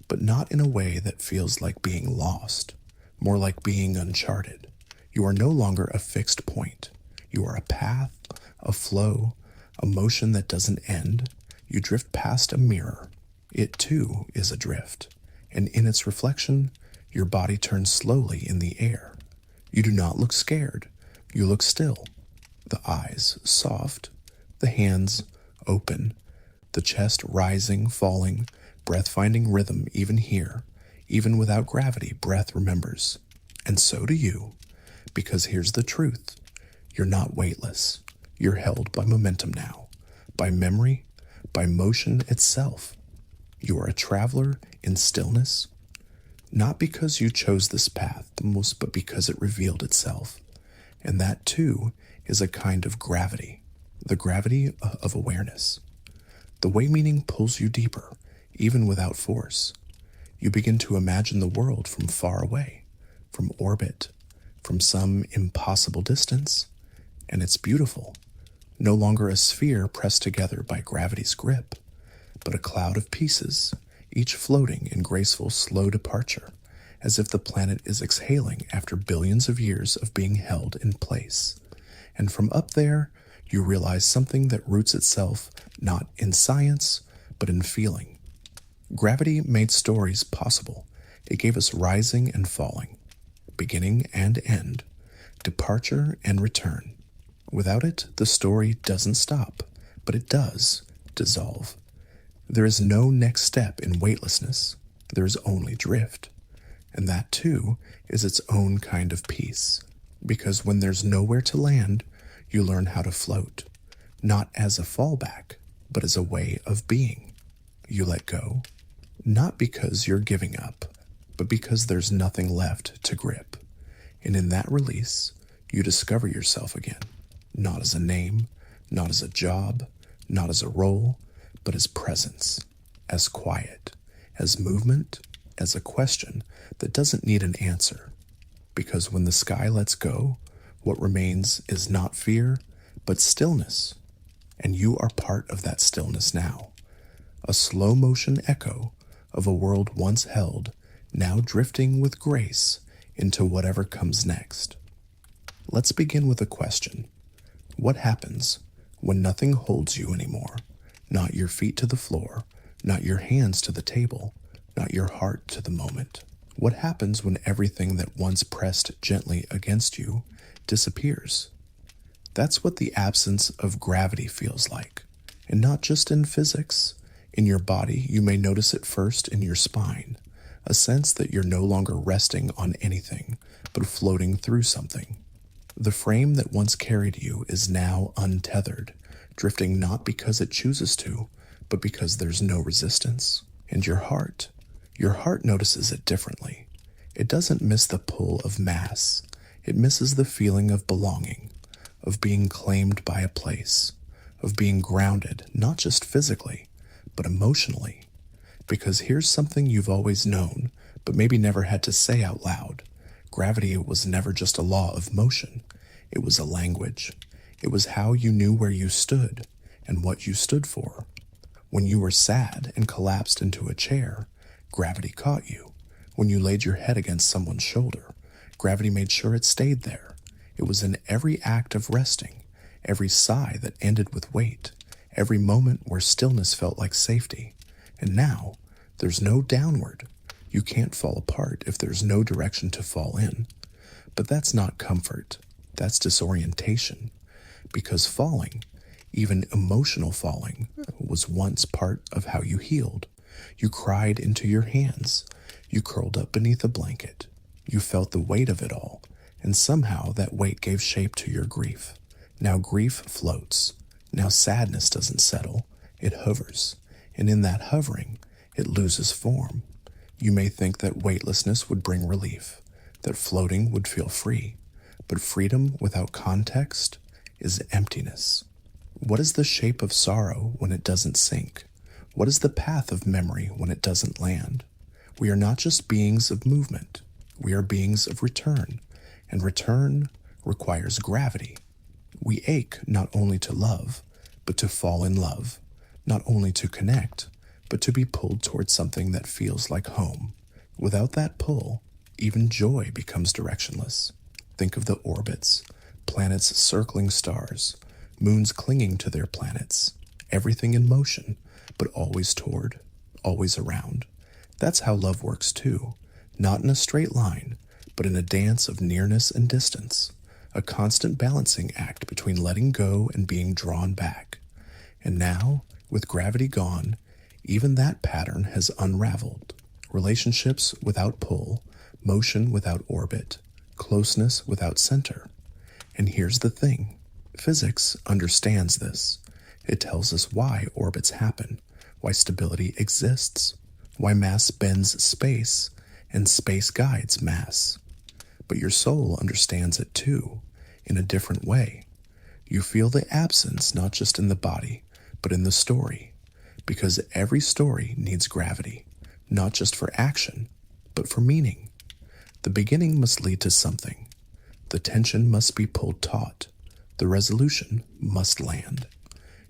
But not in a way that feels like being lost. More like being uncharted. You are no longer a fixed point. You are a path, a flow, a motion that doesn't end. You drift past a mirror. It too is adrift. And in its reflection, your body turns slowly in the air. You do not look scared. You look still. The eyes soft, the hands open, the chest rising, falling, breath finding rhythm even here. Even without gravity, breath remembers. And so do you. Because here's the truth. You're not weightless. You're held by momentum now. by memory, by motion itself. You are a traveler in stillness, not because you chose this path, but because it revealed itself. And that, too, is a kind of gravity, the gravity of awareness. The way meaning pulls you deeper, even without force. You begin to imagine the world from far away, from orbit, from some impossible distance, and it's beautiful. No longer a sphere pressed together by gravity's grip, but a cloud of pieces, each floating in graceful, slow departure, as if the planet is exhaling after billions of years of being held in place. And from up there, you realize something that roots itself not in science, but in feeling. Gravity made stories possible. It gave us rising and falling, beginning and end, departure and return. Without it, the story doesn't stop, but it does dissolve. There is no next step in weightlessness. There is only drift. And that, too, is its own kind of peace. Because when there's nowhere to land, you learn how to float, not as a fallback, but as a way of being. You let go, not because you're giving up, but because there's nothing left to grip. And in that release, you discover yourself again, not as a name, not as a job, not as a role, but as presence, as quiet, as movement, as a question that doesn't need an answer. Because when the sky lets go, what remains is not fear, but stillness. And you are part of that stillness now. A slow motion echo of a world once held, now drifting with grace into whatever comes next. Let's begin with a question. What happens when nothing holds you anymore? Not your feet to the floor, not your hands to the table, not your heart to the moment. What happens when everything that once pressed gently against you disappears? That's what the absence of gravity feels like. And not just in physics. In your body, you may notice it first in your spine, a sense that you're no longer resting on anything, but floating through something. The frame that once carried you is now untethered, drifting not because it chooses to, but because there's no resistance. And your heart notices it differently. It doesn't miss the pull of mass. It misses the feeling of belonging, of being claimed by a place, of being grounded, not just physically, but emotionally. Because here's something you've always known, but maybe never had to say out loud. Gravity was never just a law of motion. It was a language. It was how you knew where you stood and what you stood for. When you were sad and collapsed into a chair, gravity caught you. When you laid your head against someone's shoulder, gravity made sure it stayed there. It was in every act of resting, every sigh that ended with weight, every moment where stillness felt like safety. And now, there's no downward. You can't fall apart if there's no direction to fall in. But that's not comfort. That's disorientation. Because falling, even emotional falling, was once part of how you healed. You cried into your hands. You curled up beneath a blanket. You felt the weight of it all, and somehow that weight gave shape to your grief. Now grief floats. Now sadness doesn't settle. It hovers. And in that hovering, it loses form. You may think that weightlessness would bring relief, that floating would feel free. But freedom without context is emptiness. What is the shape of sorrow when it doesn't sink? What is the path of memory when it doesn't land? We are not just beings of movement. We are beings of return, and return requires gravity. We ache not only to love, but to fall in love, not only to connect, but to be pulled towards something that feels like home. Without that pull, even joy becomes directionless. Think of the orbits, planets circling stars, moons clinging to their planets, everything in motion, but always toward, always around. That's how love works too, not in a straight line, but in a dance of nearness and distance, a constant balancing act between letting go and being drawn back. And now, with gravity gone, even that pattern has unraveled. Relationships without pull, motion without orbit, closeness without center. And here's the thing. Physics understands this. It tells us why orbits happen, why stability exists, why mass bends space, and space guides mass. But your soul understands it too, in a different way. You feel the absence not just in the body, but in the story, because every story needs gravity, not just for action, but for meaning. The beginning must lead to something. The tension must be pulled taut. The resolution must land.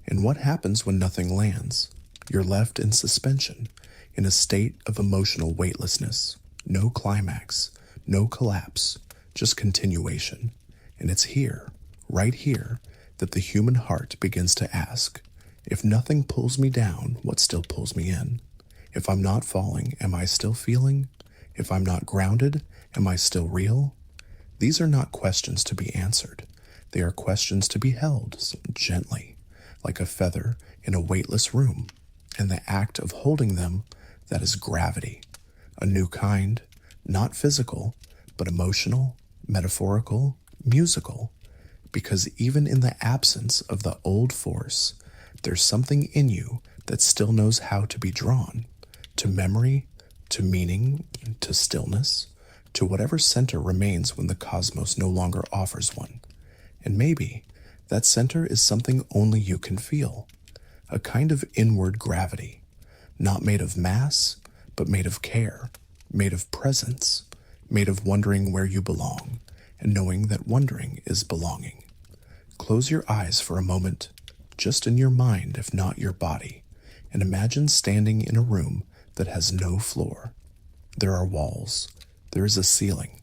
And what happens when nothing lands? You're left in suspension, in a state of emotional weightlessness. No climax, no collapse, just continuation. And it's here, right here, that the human heart begins to ask, if nothing pulls me down, what still pulls me in? If I'm not falling, am I still feeling? If I'm not grounded, am I still real? These are not questions to be answered. They are questions to be held gently, like a feather in a weightless room. And the act of holding them, that is gravity. A new kind, not physical, but emotional, metaphorical, musical. Because even in the absence of the old force, there's something in you that still knows how to be drawn to memory, to meaning, to stillness, to whatever center remains when the cosmos no longer offers one. And maybe that center is something only you can feel, a kind of inward gravity, not made of mass, but made of care, made of presence, made of wondering where you belong, and knowing that wondering is belonging. Close your eyes for a moment, just in your mind if not your body, and imagine standing in a room that has no floor. There are walls, there is a ceiling,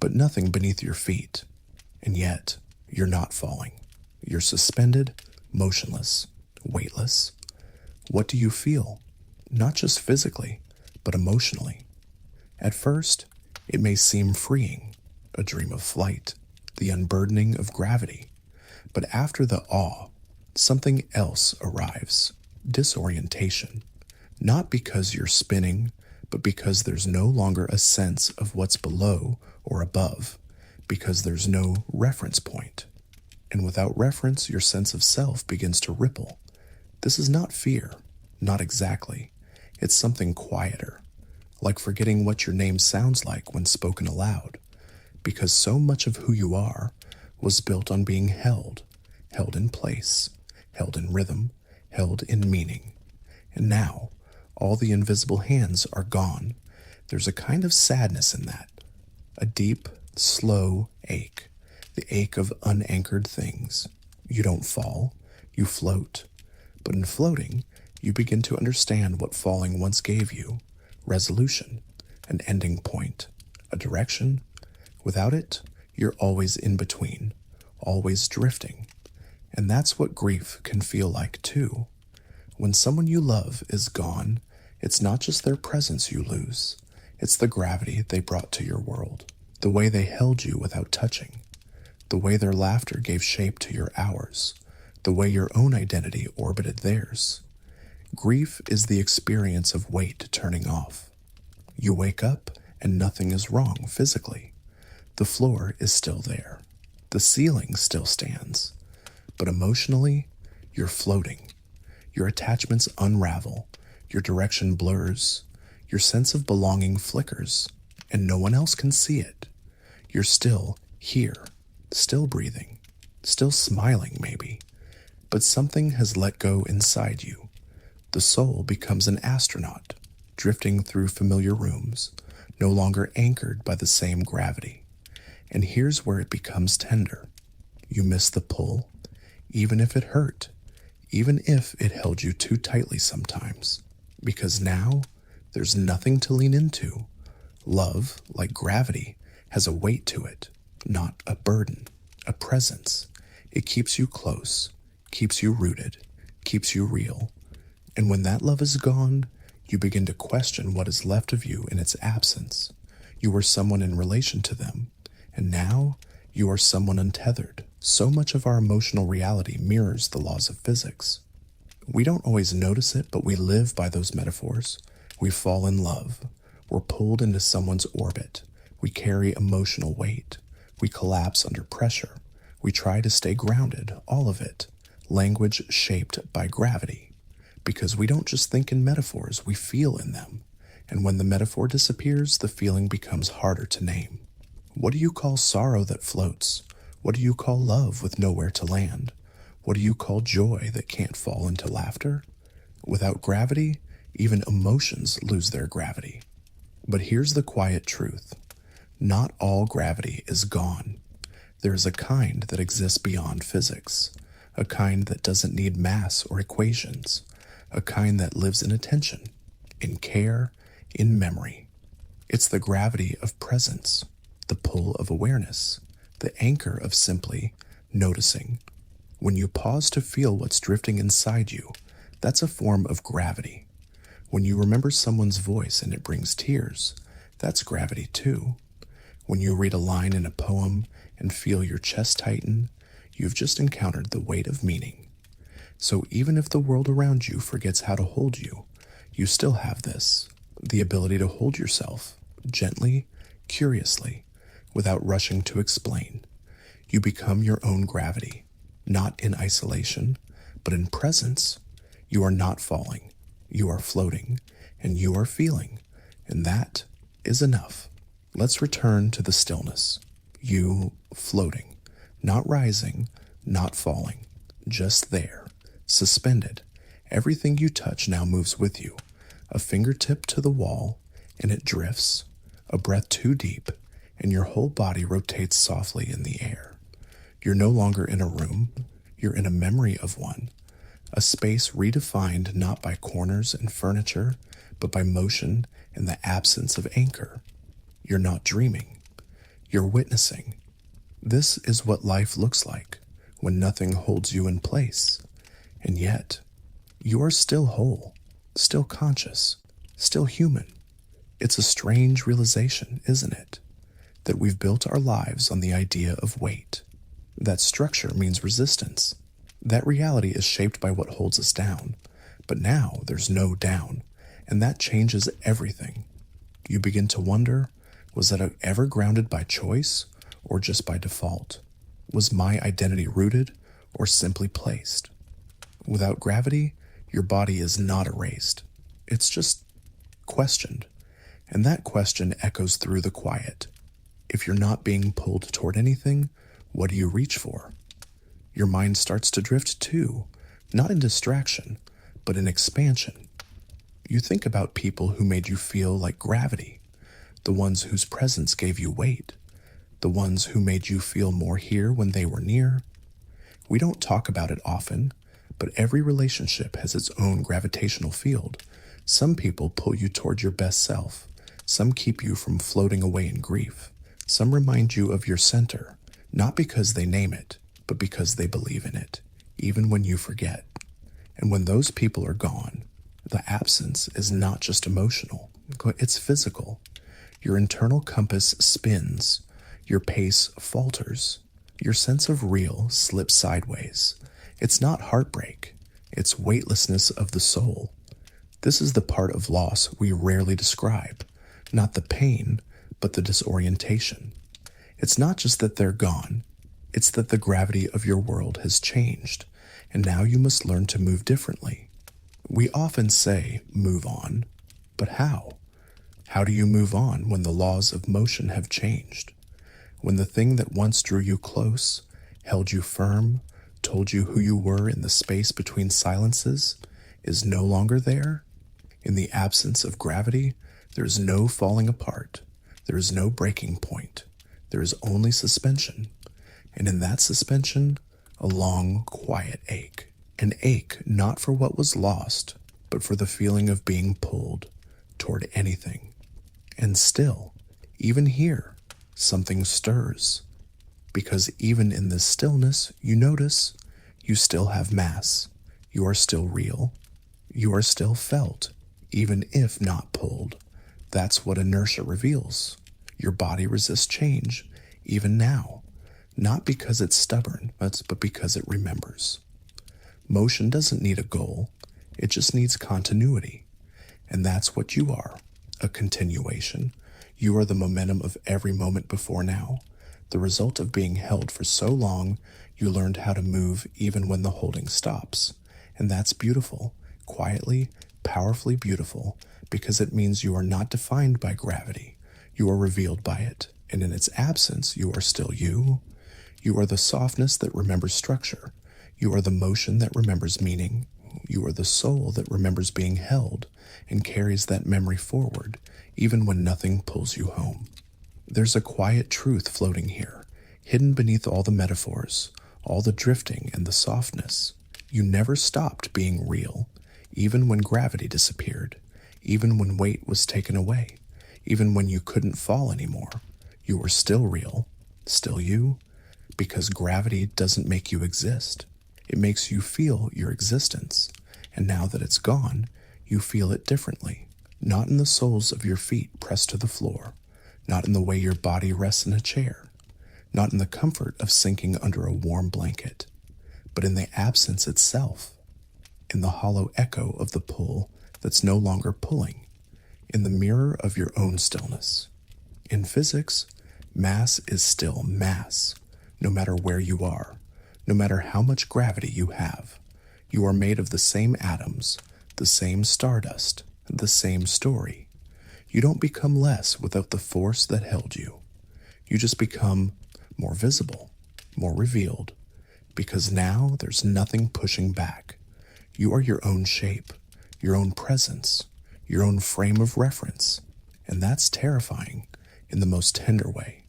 but nothing beneath your feet. And yet, you're not falling. You're suspended, motionless, weightless. What do you feel? Not just physically, but emotionally. At first, it may seem freeing, a dream of flight, the unburdening of gravity. But after the awe, something else arrives, disorientation. Not because you're spinning, but because there's no longer a sense of what's below or above, because there's no reference point. And without reference, your sense of self begins to ripple. This is not fear, not exactly. It's something quieter, like forgetting what your name sounds like when spoken aloud, because so much of who you are was built on being held in place, held in rhythm, held in meaning. And now, all the invisible hands are gone. There's a kind of sadness in that, a deep, slow ache, the ache of unanchored things. You don't fall, you float. But in floating, you begin to understand what falling once gave you, resolution, an ending point, a direction. Without it, you're always in between, always drifting. And that's what grief can feel like too. When someone you love is gone, it's not just their presence you lose, it's the gravity they brought to your world, the way they held you without touching, the way their laughter gave shape to your hours, the way your own identity orbited theirs. Grief is the experience of weight turning off. You wake up and nothing is wrong physically. The floor is still there. The ceiling still stands. But emotionally, you're floating. Your attachments unravel. Your direction blurs. Your sense of belonging flickers, and no one else can see it. You're still here, still breathing, still smiling maybe, but something has let go inside you. The soul becomes an astronaut, drifting through familiar rooms, no longer anchored by the same gravity. And here's where it becomes tender. You miss the pull, even if it hurt, even if it held you too tightly sometimes, because now there's nothing to lean into. Love, like gravity, has a weight to it, not a burden, a presence. It keeps you close, keeps you rooted, keeps you real. And when that love is gone, you begin to question what is left of you in its absence. You were someone in relation to them, and now you are someone untethered. So much of our emotional reality mirrors the laws of physics. We don't always notice it, but we live by those metaphors. We fall in love. We're pulled into someone's orbit. We carry emotional weight. We collapse under pressure. We try to stay grounded, all of it. language shaped by gravity, because we don't just think in metaphors, we feel in them. And when the metaphor disappears, the feeling becomes harder to name. What do you call sorrow that floats? What do you call love with nowhere to land? What do you call joy that can't fall into laughter? Without gravity, even emotions lose their gravity. But here's the quiet truth. Not all gravity is gone. There is a kind that exists beyond physics, a kind that doesn't need mass or equations, a kind that lives in attention, in care, in memory. It's the gravity of presence, the pull of awareness, the anchor of simply noticing. When you pause to feel what's drifting inside you, that's a form of gravity. When you remember someone's voice and it brings tears, that's gravity too. When you read a line in a poem and feel your chest tighten, you've just encountered the weight of meaning. So even if the world around you forgets how to hold you, you still have this, the ability to hold yourself, gently, curiously, without rushing to explain. You become your own gravity, not in isolation, but in presence. You are not falling, you are floating, and you are feeling, and that is enough. Let's return to the stillness. You floating, not rising, not falling, just there, suspended. Everything you touch now moves with you. A fingertip to the wall, and it drifts. A breath too deep, and your whole body rotates softly in the air. You're no longer in a room, you're in a memory of one. A space redefined not by corners and furniture, but by motion and the absence of anchor. You're not dreaming. You're witnessing. This is what life looks like when nothing holds you in place. And yet, you are still whole, still conscious, still human. It's a strange realization, isn't it? That we've built our lives on the idea of weight. That structure means resistance. That reality is shaped by what holds us down. But now there's no down, and that changes everything. You begin to wonder, was that ever grounded by choice or just by default? Was my identity rooted or simply placed? Without gravity, your body is not erased. It's just questioned. And that question echoes through the quiet. If you're not being pulled toward anything, what do you reach for? Your mind starts to drift too, not in distraction, but in expansion. You think about people who made you feel like gravity, the ones whose presence gave you weight, the ones who made you feel more here when they were near. We don't talk about it often, but every relationship has its own gravitational field. Some people pull you toward your best self. Some keep you from floating away in grief. Some remind you of your center, not because they name it, but because they believe in it, even when you forget. And when those people are gone, the absence is not just emotional, it's physical. Your internal compass spins, your pace falters, your sense of real slips sideways. It's not heartbreak, it's weightlessness of the soul. This is the part of loss we rarely describe, not the pain, but the disorientation. It's not just that they're gone, it's that the gravity of your world has changed, and now you must learn to move differently. We often say, move on, but how? How do you move on when the laws of motion have changed? When the thing that once drew you close, held you firm, told you who you were in the space between silences, is no longer there? In the absence of gravity, there is no falling apart. There is no breaking point. There is only suspension. And in that suspension, a long, quiet ache. An ache not for what was lost, but for the feeling of being pulled toward anything. And still, even here, something stirs. Because even in this stillness, you notice you still have mass. You are still real. You are still felt, even if not pulled. That's what inertia reveals. Your body resists change, even now. Not because it's stubborn, but because it remembers. Motion doesn't need a goal. It just needs continuity. And that's what you are, a continuation. You are the momentum of every moment before now. The result of being held for so long, you learned how to move even when the holding stops. And that's beautiful, quietly, powerfully beautiful, because it means you are not defined by gravity. You are revealed by it, and in its absence, you are still you. You are the softness that remembers structure. You are the motion that remembers meaning. You are the soul that remembers being held and carries that memory forward, even when nothing pulls you home. There's a quiet truth floating here, hidden beneath all the metaphors, all the drifting and the softness. You never stopped being real, even when gravity disappeared, even when weight was taken away, even when you couldn't fall anymore. You were still real, still you, because gravity doesn't make you exist. It makes you feel your existence, and now that it's gone, you feel it differently, not in the soles of your feet pressed to the floor, not in the way your body rests in a chair, not in the comfort of sinking under a warm blanket, but in the absence itself, in the hollow echo of the pull that's no longer pulling, in the mirror of your own stillness. In physics, mass is still mass, no matter where you are, no matter how much gravity you have. You are made of the same atoms, the same stardust, the same story. You don't become less without the force that held you. You just become more visible, more revealed, because now there's nothing pushing back. You are your own shape, your own presence, your own frame of reference, and that's terrifying in the most tender way,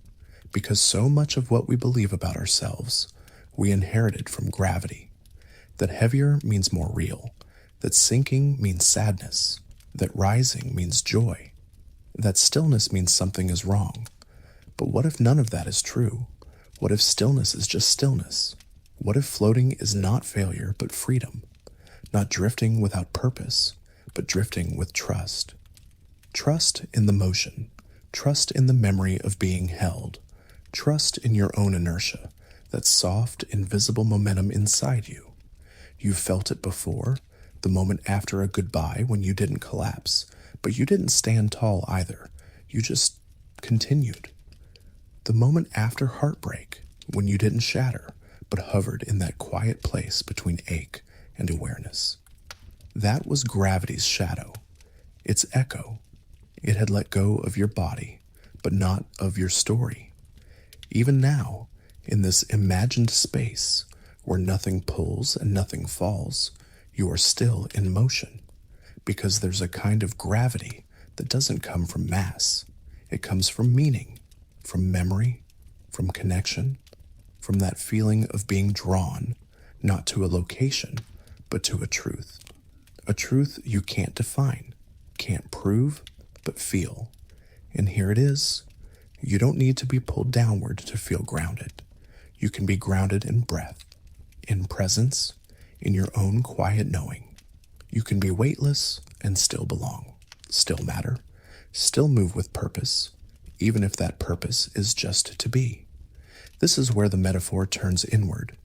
because so much of what we believe about ourselves we inherited from gravity. That heavier means more real, that sinking means sadness, that rising means joy, that stillness means something is wrong. But what if none of that is true? What if stillness is just stillness? What if floating is not failure but freedom? Not drifting without purpose, but drifting with trust. Trust in the motion, trust in the memory of being held, trust in your own inertia, that soft, invisible momentum inside you. You've felt it before, the moment after a goodbye when you didn't collapse, but you didn't stand tall either. You just continued. The moment after heartbreak when you didn't shatter, but hovered in that quiet place between ache and awareness. That was gravity's shadow, its echo. It had let go of your body, but not of your story. Even now, in this imagined space where nothing pulls and nothing falls, you are still in motion, because there's a kind of gravity that doesn't come from mass. It comes from meaning, from memory, from connection, from that feeling of being drawn, not to a location, but to a truth you can't define, can't prove, but feel. And here it is. You don't need to be pulled downward to feel grounded. You can be grounded in breath, in presence, in your own quiet knowing. You can be weightless and still belong, still matter, still move with purpose, even if that purpose is just to be. This is where the metaphor turns inward,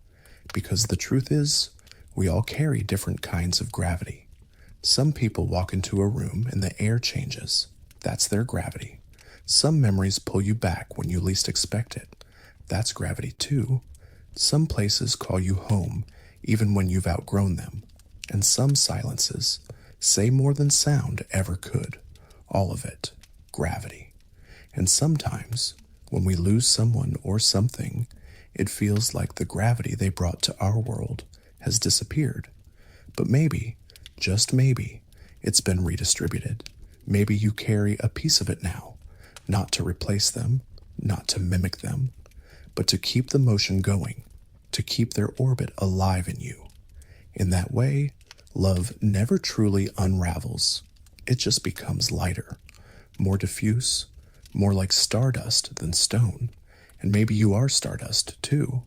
because the truth is, we all carry different kinds of gravity. Some people walk into a room and the air changes. That's their gravity. Some memories pull you back when you least expect it. That's gravity too. Some places call you home, even when you've outgrown them. And some silences say more than sound ever could. All of it, gravity. And sometimes, when we lose someone or something, it feels like the gravity they brought to our world has disappeared. But maybe, just maybe, it's been redistributed. Maybe you carry a piece of it now, not to replace them, not to mimic them, but to keep the motion going, to keep their orbit alive in you. In that way, love never truly unravels. It just becomes lighter, more diffuse, more like stardust than stone. And maybe you are stardust, too.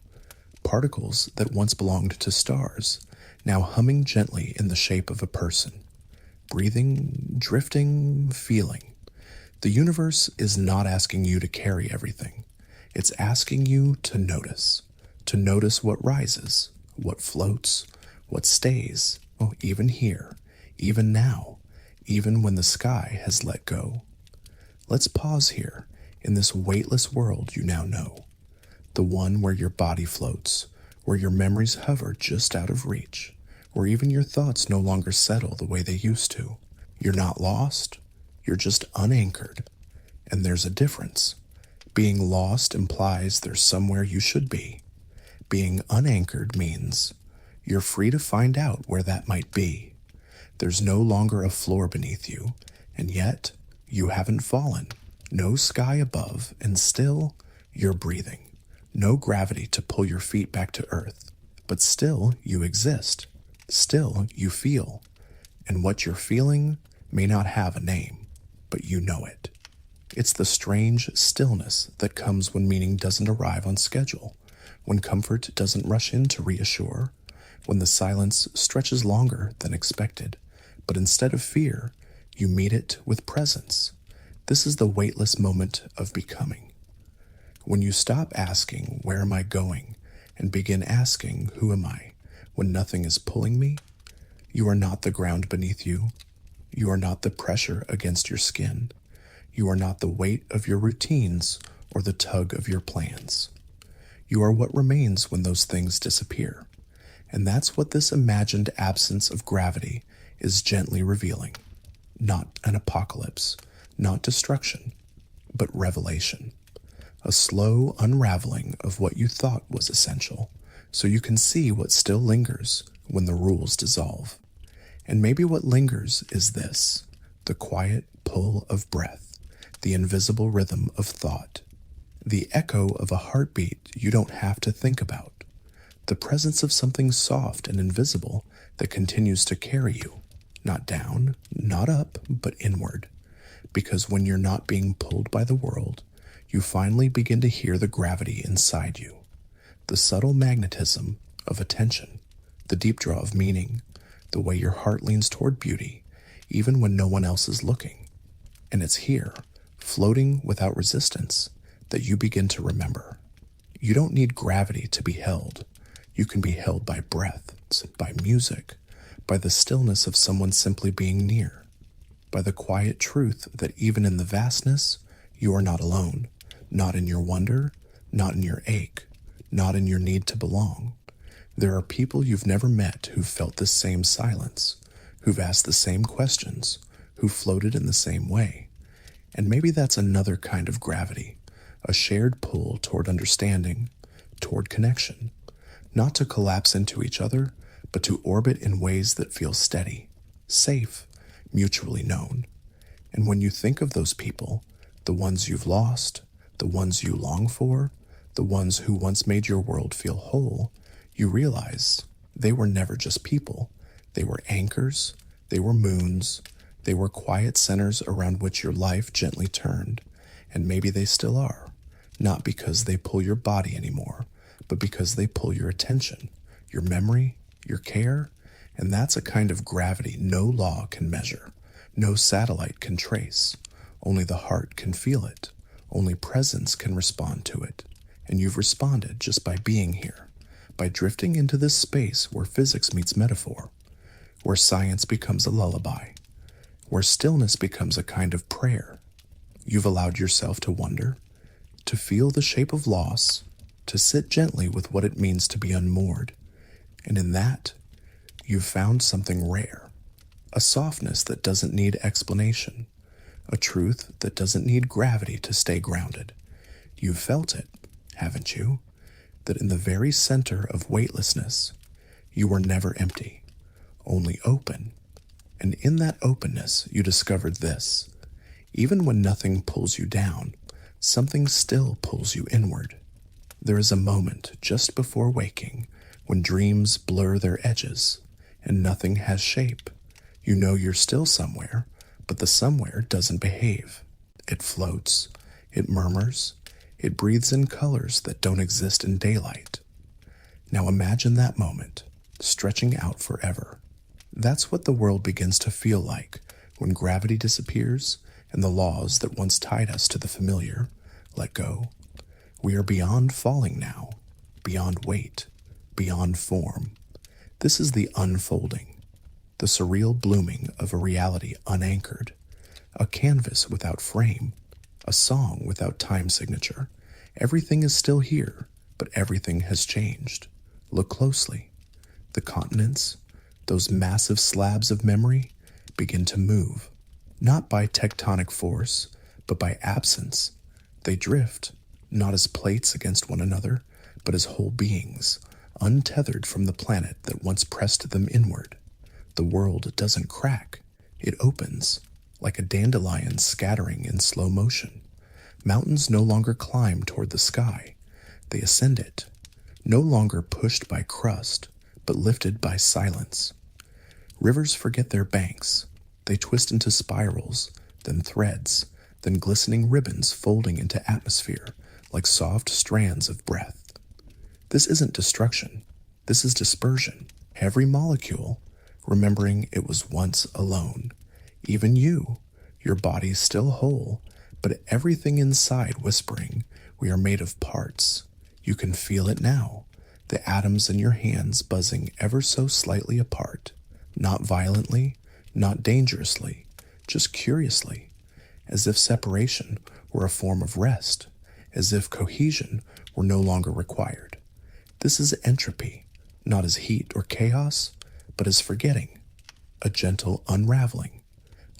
Particles that once belonged to stars, now humming gently in the shape of a person. Breathing, drifting, feeling. The universe is not asking you to carry everything. It's asking you to notice what rises, what floats, what stays, oh, even here, even now, even when the sky has let go. Let's pause here in this weightless world you now know. the one where your body floats, where your memories hover just out of reach, where even your thoughts no longer settle the way they used to. You're not lost, you're just unanchored. And there's a difference. Being lost implies there's somewhere you should be. Being unanchored means you're free to find out where that might be. There's no longer a floor beneath you, and yet you haven't fallen. No sky above, and still you're breathing. No gravity to pull your feet back to earth, but still you exist. Still you feel. And what you're feeling may not have a name, but you know it. It's the strange stillness that comes when meaning doesn't arrive on schedule, when comfort doesn't rush in to reassure, when the silence stretches longer than expected, but instead of fear, you meet it with presence. This is the weightless moment of becoming. When you stop asking, "Where am I going?" and begin asking, "Who am I?" when nothing is pulling me, you are not the ground beneath you. You are not the pressure against your skin. You are not the weight of your routines or the tug of your plans. You are what remains when those things disappear. And that's what this imagined absence of gravity is gently revealing. Not an apocalypse, not destruction, but revelation. A slow unraveling of what you thought was essential, so you can see what still lingers when the rules dissolve. And maybe what lingers is this: the quiet pull of breath, the invisible rhythm of thought, the echo of a heartbeat you don't have to think about, the presence of something soft and invisible that continues to carry you, not down, not up, but inward. Because when you're not being pulled by the world, you finally begin to hear the gravity inside you, the subtle magnetism of attention, the deep draw of meaning, the way your heart leans toward beauty, even when no one else is looking. And it's here, floating without resistance, that you begin to remember. You don't need gravity to be held. You can be held by breath, by music, by the stillness of someone simply being near, by the quiet truth that even in the vastness, you are not alone, not in your wonder, not in your ache, not in your need to belong. There are people you've never met who've felt this same silence, who've asked the same questions, who floated in the same way. And maybe that's another kind of gravity, a shared pull toward understanding, toward connection, not to collapse into each other, but to orbit in ways that feel steady, safe, mutually known. And when you think of those people, the ones you've lost, the ones you long for, the ones who once made your world feel whole, you realize they were never just people. They were anchors, they were moons, they were quiet centers around which your life gently turned. And maybe they still are, not because they pull your body anymore, but because they pull your attention, your memory, your care. And that's a kind of gravity no law can measure, no satellite can trace. Only the heart can feel it. Only presence can respond to it. And you've responded just by being here, by drifting into this space where physics meets metaphor, where science becomes a lullaby, where stillness becomes a kind of prayer. You've allowed yourself to wonder, to feel the shape of loss, to sit gently with what it means to be unmoored. And in that, you've found something rare, a softness that doesn't need explanation, a truth that doesn't need gravity to stay grounded. You've felt it, haven't you? That in the very center of weightlessness, you were never empty, only open. And in that openness, you discovered this: even when nothing pulls you down, something still pulls you inward. There is a moment just before waking when dreams blur their edges and nothing has shape. You know you're still somewhere, but the somewhere doesn't behave. It floats, it murmurs, it breathes in colors that don't exist in daylight. Now imagine that moment, stretching out forever. That's what the world begins to feel like when gravity disappears and the laws that once tied us to the familiar let go. We are beyond falling now, beyond weight, beyond form. This is the unfolding, the surreal blooming of a reality unanchored, a canvas without frame, a song without time signature. Everything is still here, but everything has changed. Look closely. The continents, those massive slabs of memory, begin to move, not by tectonic force, but by absence. They drift, not as plates against one another, but as whole beings, untethered from the planet that once pressed them inward. The world doesn't crack, it opens, like a dandelion scattering in slow motion. Mountains no longer climb toward the sky, they ascend it, no longer pushed by crust, but lifted by silence. Rivers forget their banks, they twist into spirals, then threads, then glistening ribbons folding into atmosphere like soft strands of breath. This isn't destruction, this is dispersion. Every molecule, remembering it was once alone. Even you, your body still whole, but everything inside whispering, we are made of parts. You can feel it now, the atoms in your hands buzzing ever so slightly apart, not violently, not dangerously, just curiously, as if separation were a form of rest, as if cohesion were no longer required. This is entropy, not as heat or chaos, but as forgetting, a gentle unraveling,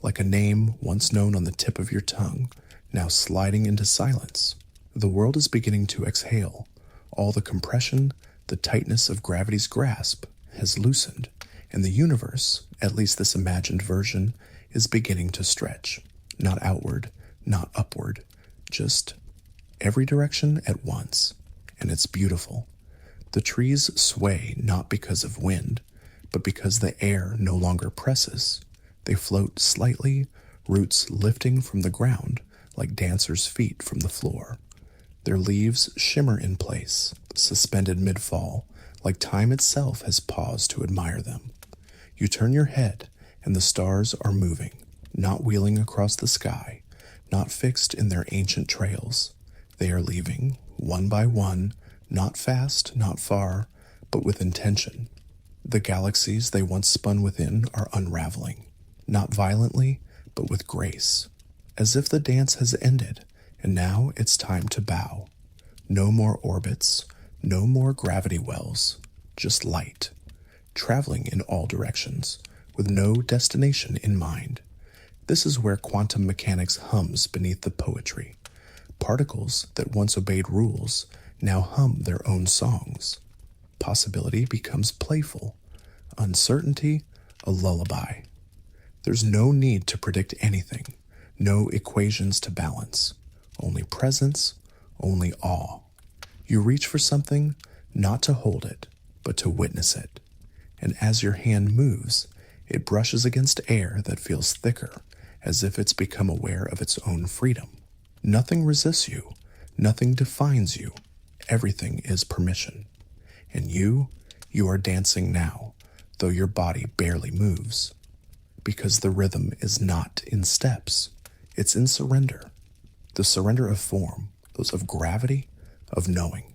like a name once known on the tip of your tongue, now sliding into silence. The world is beginning to exhale. All the compression, the tightness of gravity's grasp has loosened, and the universe, at least this imagined version, is beginning to stretch. Not outward, not upward, just every direction at once. And it's beautiful. The trees sway not because of wind, but because the air no longer presses. They float slightly, roots lifting from the ground like dancers' feet from the floor. Their leaves shimmer in place, suspended mid-fall, like time itself has paused to admire them. You turn your head, and the stars are moving, not wheeling across the sky, not fixed in their ancient trails. They are leaving, one by one, not fast, not far, but with intention. The galaxies they once spun within are unraveling, not violently, but with grace, as if the dance has ended, and now it's time to bow. No more orbits, no more gravity wells, just light, traveling in all directions, with no destination in mind. This is where quantum mechanics hums beneath the poetry. Particles that once obeyed rules now hum their own songs. Possibility becomes playful, uncertainty a lullaby. There's no need to predict anything, no equations to balance, only presence, only awe. You reach for something, not to hold it, but to witness it. And as your hand moves, it brushes against air that feels thicker, as if it's become aware of its own freedom. Nothing resists you, nothing defines you, everything is permission. And you are dancing now, though your body barely moves. Because the rhythm is not in steps, it's in surrender. The surrender of form, those of gravity, of knowing.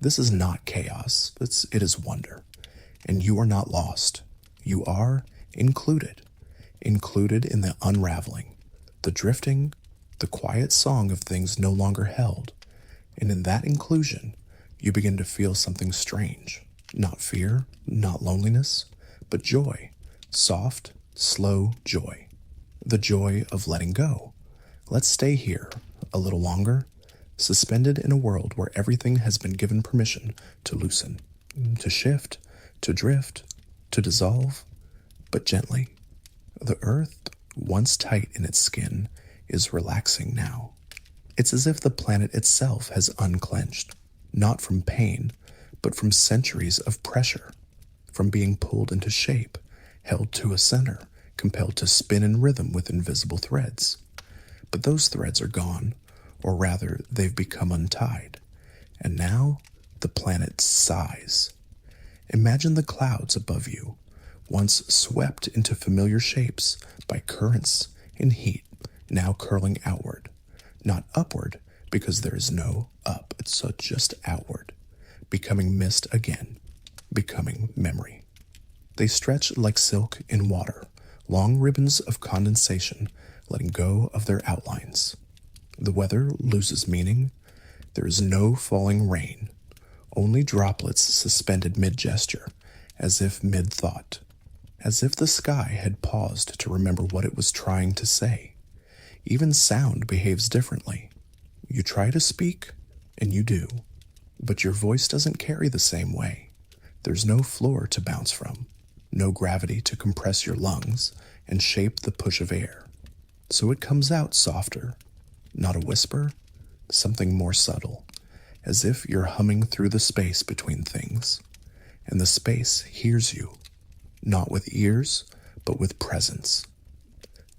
This is not chaos, it is wonder. And you are not lost. You are included in the unraveling, the drifting, the quiet song of things no longer held. And in that inclusion, you begin to feel something strange. Not fear, not loneliness, but joy. Soft, slow joy. The joy of letting go. Let's stay here a little longer, suspended in a world where everything has been given permission to loosen, to shift, to drift, to dissolve, but gently. The earth, once tight in its skin, is relaxing now. It's as if the planet itself has unclenched, not from pain, but from centuries of pressure, from being pulled into shape, held to a center, compelled to spin in rhythm with invisible threads. But those threads are gone, or rather, they've become untied. And now, the planet sighs. Imagine the clouds above you, once swept into familiar shapes by currents and heat, now curling outward. Not upward, because there is no up, it's just outward. Becoming mist again, becoming memory. They stretch like silk in water, long ribbons of condensation, letting go of their outlines. The weather loses meaning. There is no falling rain, only droplets suspended mid-gesture, as if mid-thought, as if the sky had paused to remember what it was trying to say. Even sound behaves differently. You try to speak, and you do, but your voice doesn't carry the same way. There's no floor to bounce from, no gravity to compress your lungs and shape the push of air. So it comes out softer, not a whisper, something more subtle, as if you're humming through the space between things, and the space hears you, not with ears, but with presence.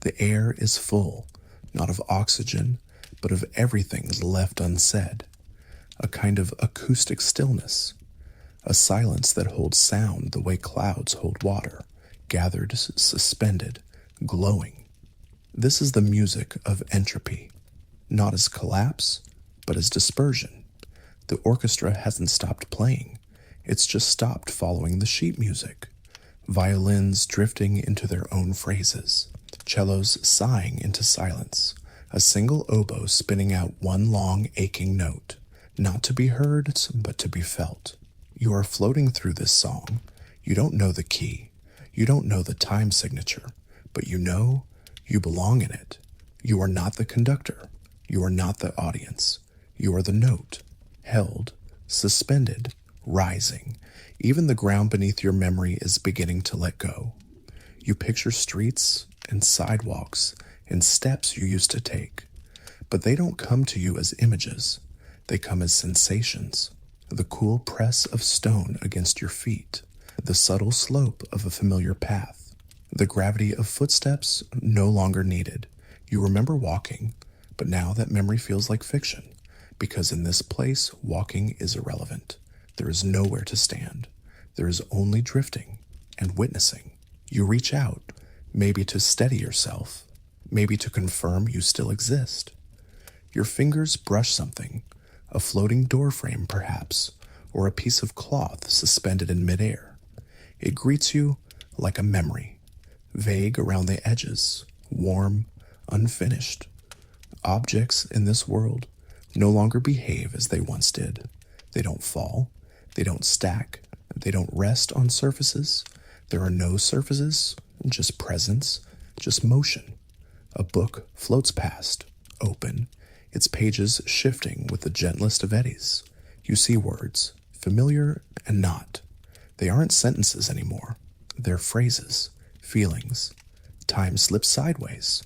The air is full, not of oxygen, but of everything left unsaid, a kind of acoustic stillness, a silence that holds sound the way clouds hold water, gathered, suspended, glowing. This is the music of entropy, not as collapse, but as dispersion. The orchestra hasn't stopped playing, it's just stopped following the sheet music. Violins drifting into their own phrases, cellos sighing into silence, a single oboe spinning out one long aching note, not to be heard, but to be felt. You are floating through this song. You don't know the key, you don't know the time signature, but you know you belong in it. You are not the conductor, you are not the audience, you are the note, held, suspended, rising. Even the ground beneath your memory is beginning to let go. You picture streets and sidewalks and steps you used to take, but they don't come to you as images. They come as sensations. The cool press of stone against your feet, the subtle slope of a familiar path, the gravity of footsteps no longer needed. You remember walking, but now that memory feels like fiction, because in this place, walking is irrelevant. There is nowhere to stand. There is only drifting and witnessing. You reach out, maybe to steady yourself, maybe to confirm you still exist. Your fingers brush something, a floating doorframe perhaps, or a piece of cloth suspended in midair. It greets you like a memory, vague around the edges, warm, unfinished. Objects in this world no longer behave as they once did. They don't fall, they don't stack, they don't rest on surfaces. There are no surfaces, just presence, just motion. A book floats past, open, its pages shifting with the gentlest of eddies. You see words, familiar and not. They aren't sentences anymore. They're phrases, feelings. Time slips sideways.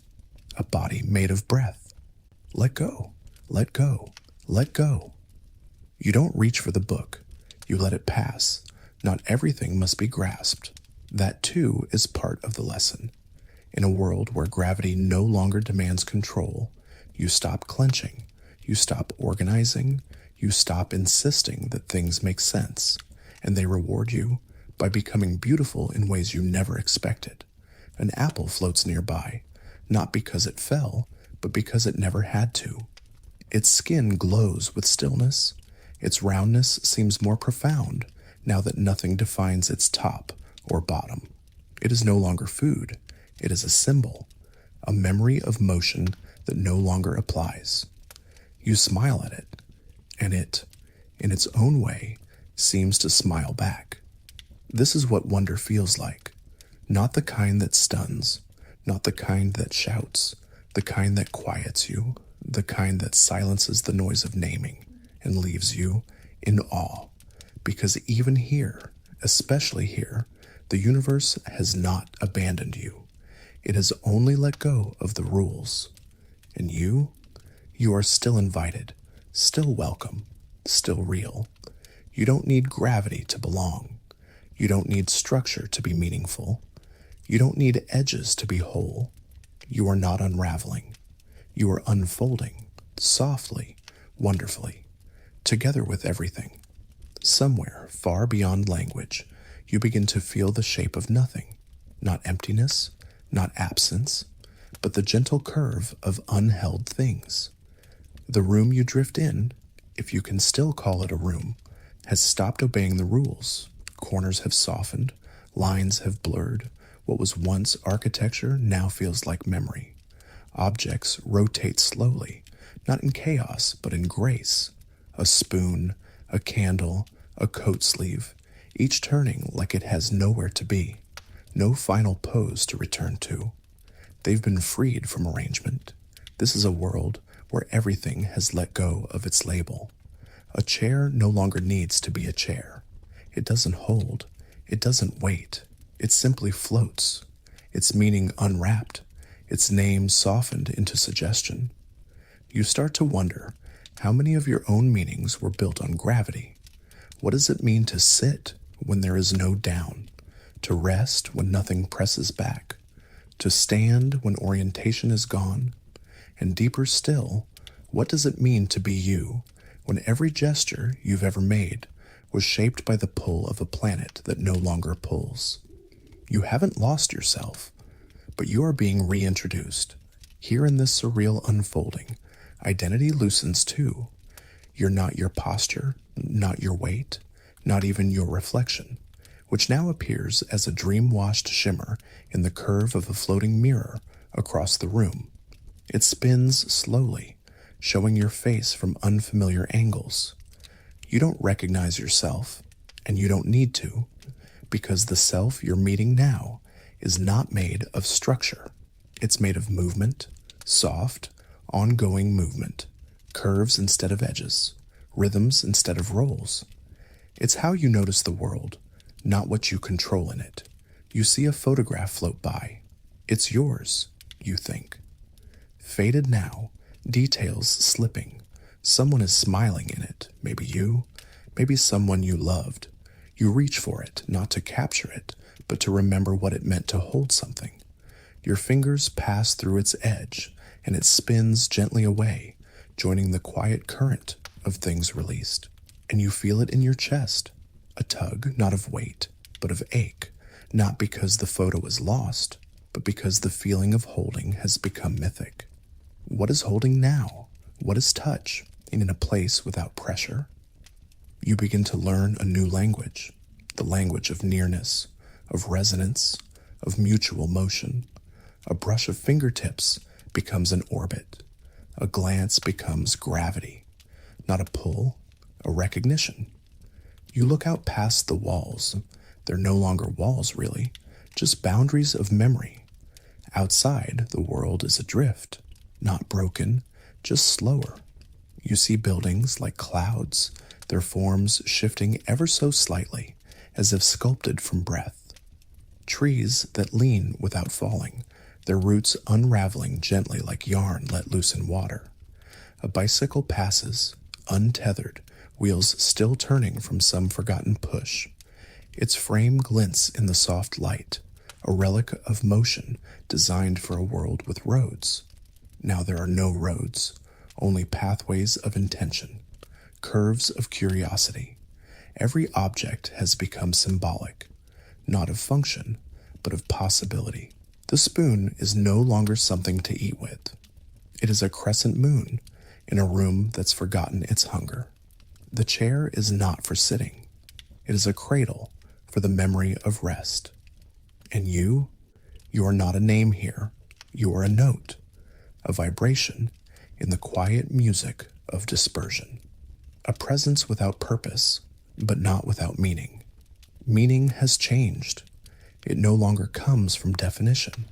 A body made of breath. Let go, let go, let go. You don't reach for the book. You let it pass. Not everything must be grasped. That too is part of the lesson. In a world where gravity no longer demands control, you stop clenching, you stop organizing, you stop insisting that things make sense, and they reward you by becoming beautiful in ways you never expected. An apple floats nearby, not because it fell, but because it never had to. Its skin glows with stillness. Its roundness seems more profound now that nothing defines its top or bottom. It is no longer food. It is a symbol, a memory of motion that no longer applies. You smile at it, and it, in its own way, seems to smile back. This is what wonder feels like. Not the kind that stuns, not the kind that shouts, the kind that quiets you, the kind that silences the noise of naming and leaves you in awe. Because even here, especially here, the universe has not abandoned you. It has only let go of the rules. And you are still invited, still welcome, still real. You don't need gravity to belong. You don't need structure to be meaningful. You don't need edges to be whole. You are not unraveling. You are unfolding, softly, wonderfully, together with everything. Somewhere far beyond language, you begin to feel the shape of nothing, not emptiness, not absence, but the gentle curve of unheld things. The room you drift in, if you can still call it a room, has stopped obeying the rules. Corners have softened, lines have blurred. What was once architecture now feels like memory. Objects rotate slowly, not in chaos, but in grace. A spoon, a candle, a coat sleeve, each turning like it has nowhere to be, no final pose to return to. They've been freed from arrangement. This is a world where everything has let go of its label. A chair no longer needs to be a chair. It doesn't hold. It doesn't wait. It simply floats, its meaning unwrapped, its name softened into suggestion. You start to wonder how many of your own meanings were built on gravity. What does it mean to sit when there is no down? To rest when nothing presses back? To stand when orientation is gone? And deeper still, what does it mean to be you when every gesture you've ever made was shaped by the pull of a planet that no longer pulls? You haven't lost yourself, but you are being reintroduced. Here in this surreal unfolding, identity loosens too. You're not your posture, not your weight, not even your reflection, which now appears as a dream-washed shimmer in the curve of a floating mirror across the room. It spins slowly, showing your face from unfamiliar angles. You don't recognize yourself, and you don't need to, because the self you're meeting now is not made of structure. It's made of movement, soft, ongoing movement, curves instead of edges, rhythms instead of rolls. It's how you notice the world, not what you control in it. You see a photograph float by. It's yours, you think. Faded now, details slipping. Someone is smiling in it, maybe you, maybe someone you loved. You reach for it, not to capture it, but to remember what it meant to hold something. Your fingers pass through its edge, and it spins gently away, joining the quiet current of things released. And you feel it in your chest, a tug not of weight, but of ache, not because the photo is lost, but because the feeling of holding has become mythic. What is holding now? What is touch in a place without pressure? You begin to learn a new language, the language of nearness, of resonance, of mutual motion. A brush of fingertips becomes an orbit. A glance becomes gravity, not a pull, a recognition. You look out past the walls. They're no longer walls, really, just boundaries of memory. Outside, the world is adrift, not broken, just slower. You see buildings like clouds, their forms shifting ever so slightly, as if sculpted from breath. Trees that lean without falling, their roots unraveling gently like yarn let loose in water. A bicycle passes, untethered, wheels still turning from some forgotten push. Its frame glints in the soft light, a relic of motion designed for a world with roads. Now there are no roads, only pathways of intention, curves of curiosity. Every object has become symbolic, not of function, but of possibility. The spoon is no longer something to eat with. It is a crescent moon in a room that's forgotten its hunger. The chair is not for sitting. It is a cradle for the memory of rest. And you are not a name here. You are a note, a vibration in the quiet music of dispersion. A presence without purpose, but not without meaning. Meaning has changed. It no longer comes from definition.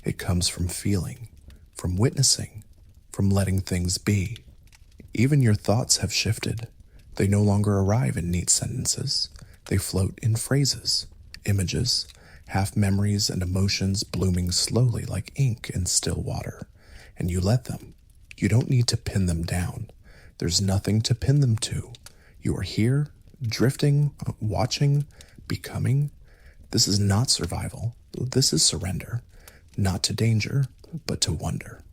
It comes from feeling, from witnessing, from letting things be. Even your thoughts have shifted. They no longer arrive in neat sentences. They float in phrases, images, half memories and emotions blooming slowly like ink in still water. And you let them. You don't need to pin them down. There's nothing to pin them to. You are here, drifting, watching, becoming. This is not survival. This is surrender. Not to danger, but to wonder.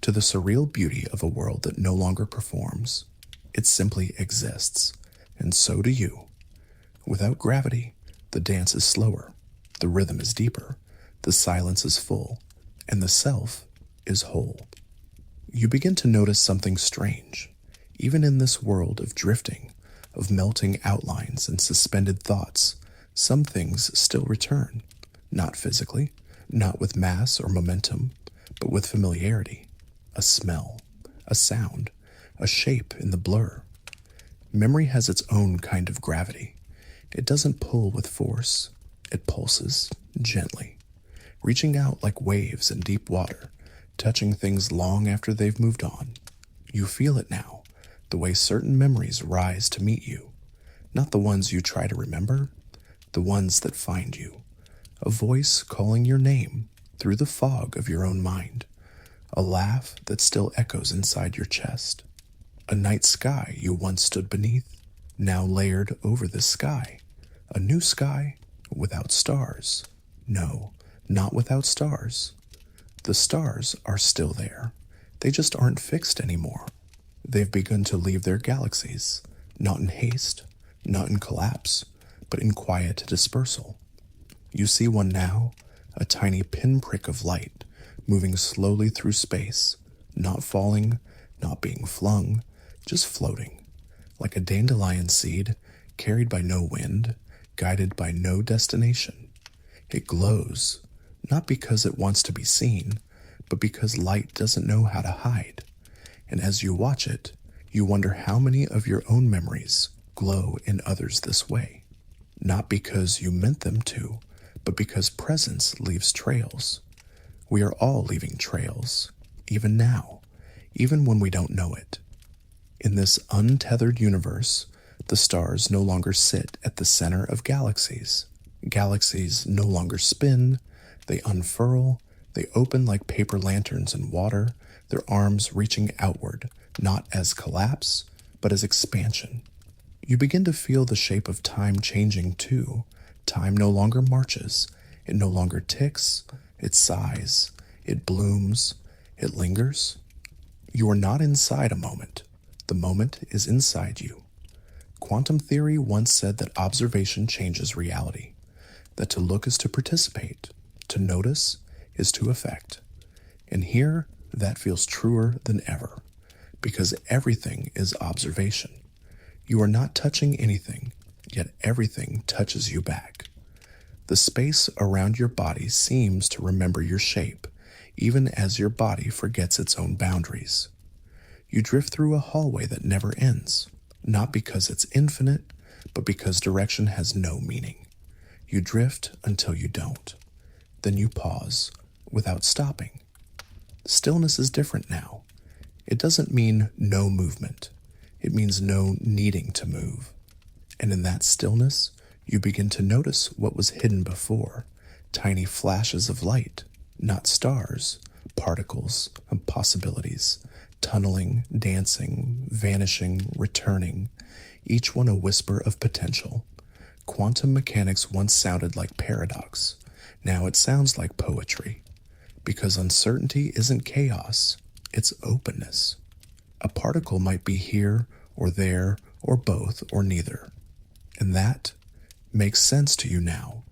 To the surreal beauty of a world that no longer performs. It simply exists. And so do you. Without gravity, the dance is slower. The rhythm is deeper. The silence is full. And the self is whole. You begin to notice something strange. Even in this world of drifting, of melting outlines and suspended thoughts, some things still return. Not physically, not with mass or momentum, but with familiarity. A smell, a sound, a shape in the blur. Memory has its own kind of gravity. It doesn't pull with force. It pulses gently, reaching out like waves in deep water, touching things long after they've moved on. You feel it now, the way certain memories rise to meet you. Not the ones you try to remember, the ones that find you. A voice calling your name through the fog of your own mind. A laugh that still echoes inside your chest. A night sky you once stood beneath, now layered over this sky. A new sky without stars. No, not without stars. The stars are still there. They just aren't fixed anymore. They've begun to leave their galaxies, not in haste, not in collapse, but in quiet dispersal. You see one now, a tiny pinprick of light, moving slowly through space, not falling, not being flung, just floating, like a dandelion seed carried by no wind, guided by no destination. It glows, not because it wants to be seen, but because light doesn't know how to hide. And as you watch it, you wonder how many of your own memories glow in others this way. Not because you meant them to, but because presence leaves trails. We are all leaving trails, even now, even when we don't know it. In this untethered universe, the stars no longer sit at the center of galaxies. Galaxies no longer spin, they unfurl, they open like paper lanterns in water, their arms reaching outward, not as collapse, but as expansion. You begin to feel the shape of time changing too. Time no longer marches, it no longer ticks, it sighs, it blooms, it lingers. You are not inside a moment. The moment is inside you. Quantum theory once said that observation changes reality, that to look is to participate, to notice is to affect. And here, that feels truer than ever, because everything is observation. You are not touching anything, yet everything touches you back. The space around your body seems to remember your shape, even as your body forgets its own boundaries. You drift through a hallway that never ends, not because it's infinite, but because direction has no meaning. You drift until you don't. Then you pause, without stopping. Stillness is different now. It doesn't mean no movement. It means no needing to move. And in that stillness, you begin to notice what was hidden before, tiny flashes of light, not stars, particles and possibilities, tunneling, dancing, vanishing, returning, each one a whisper of potential. Quantum mechanics once sounded like paradox. Now it sounds like poetry. Because uncertainty isn't chaos, it's openness. A particle might be here or there or both or neither. And that makes sense to you now,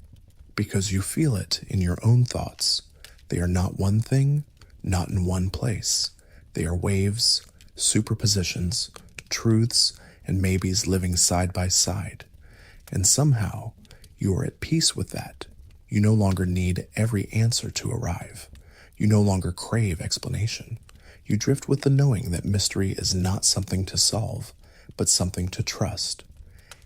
because you feel it in your own thoughts. They are not one thing, not in one place. They are waves, superpositions, truths, and maybes living side by side. And somehow, you are at peace with that. You no longer need every answer to arrive. You no longer crave explanation. You drift with the knowing that mystery is not something to solve, but something to trust.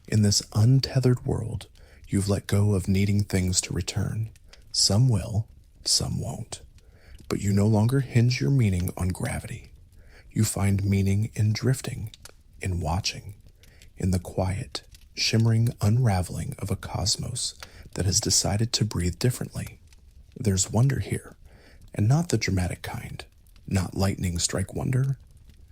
In this untethered world, you've let go of needing things to return. Some will, some won't. But you no longer hinge your meaning on gravity. You find meaning in drifting, in watching, in the quiet, shimmering unraveling of a cosmos that has decided to breathe differently. There's wonder here, and not the dramatic kind, not lightning strike wonder,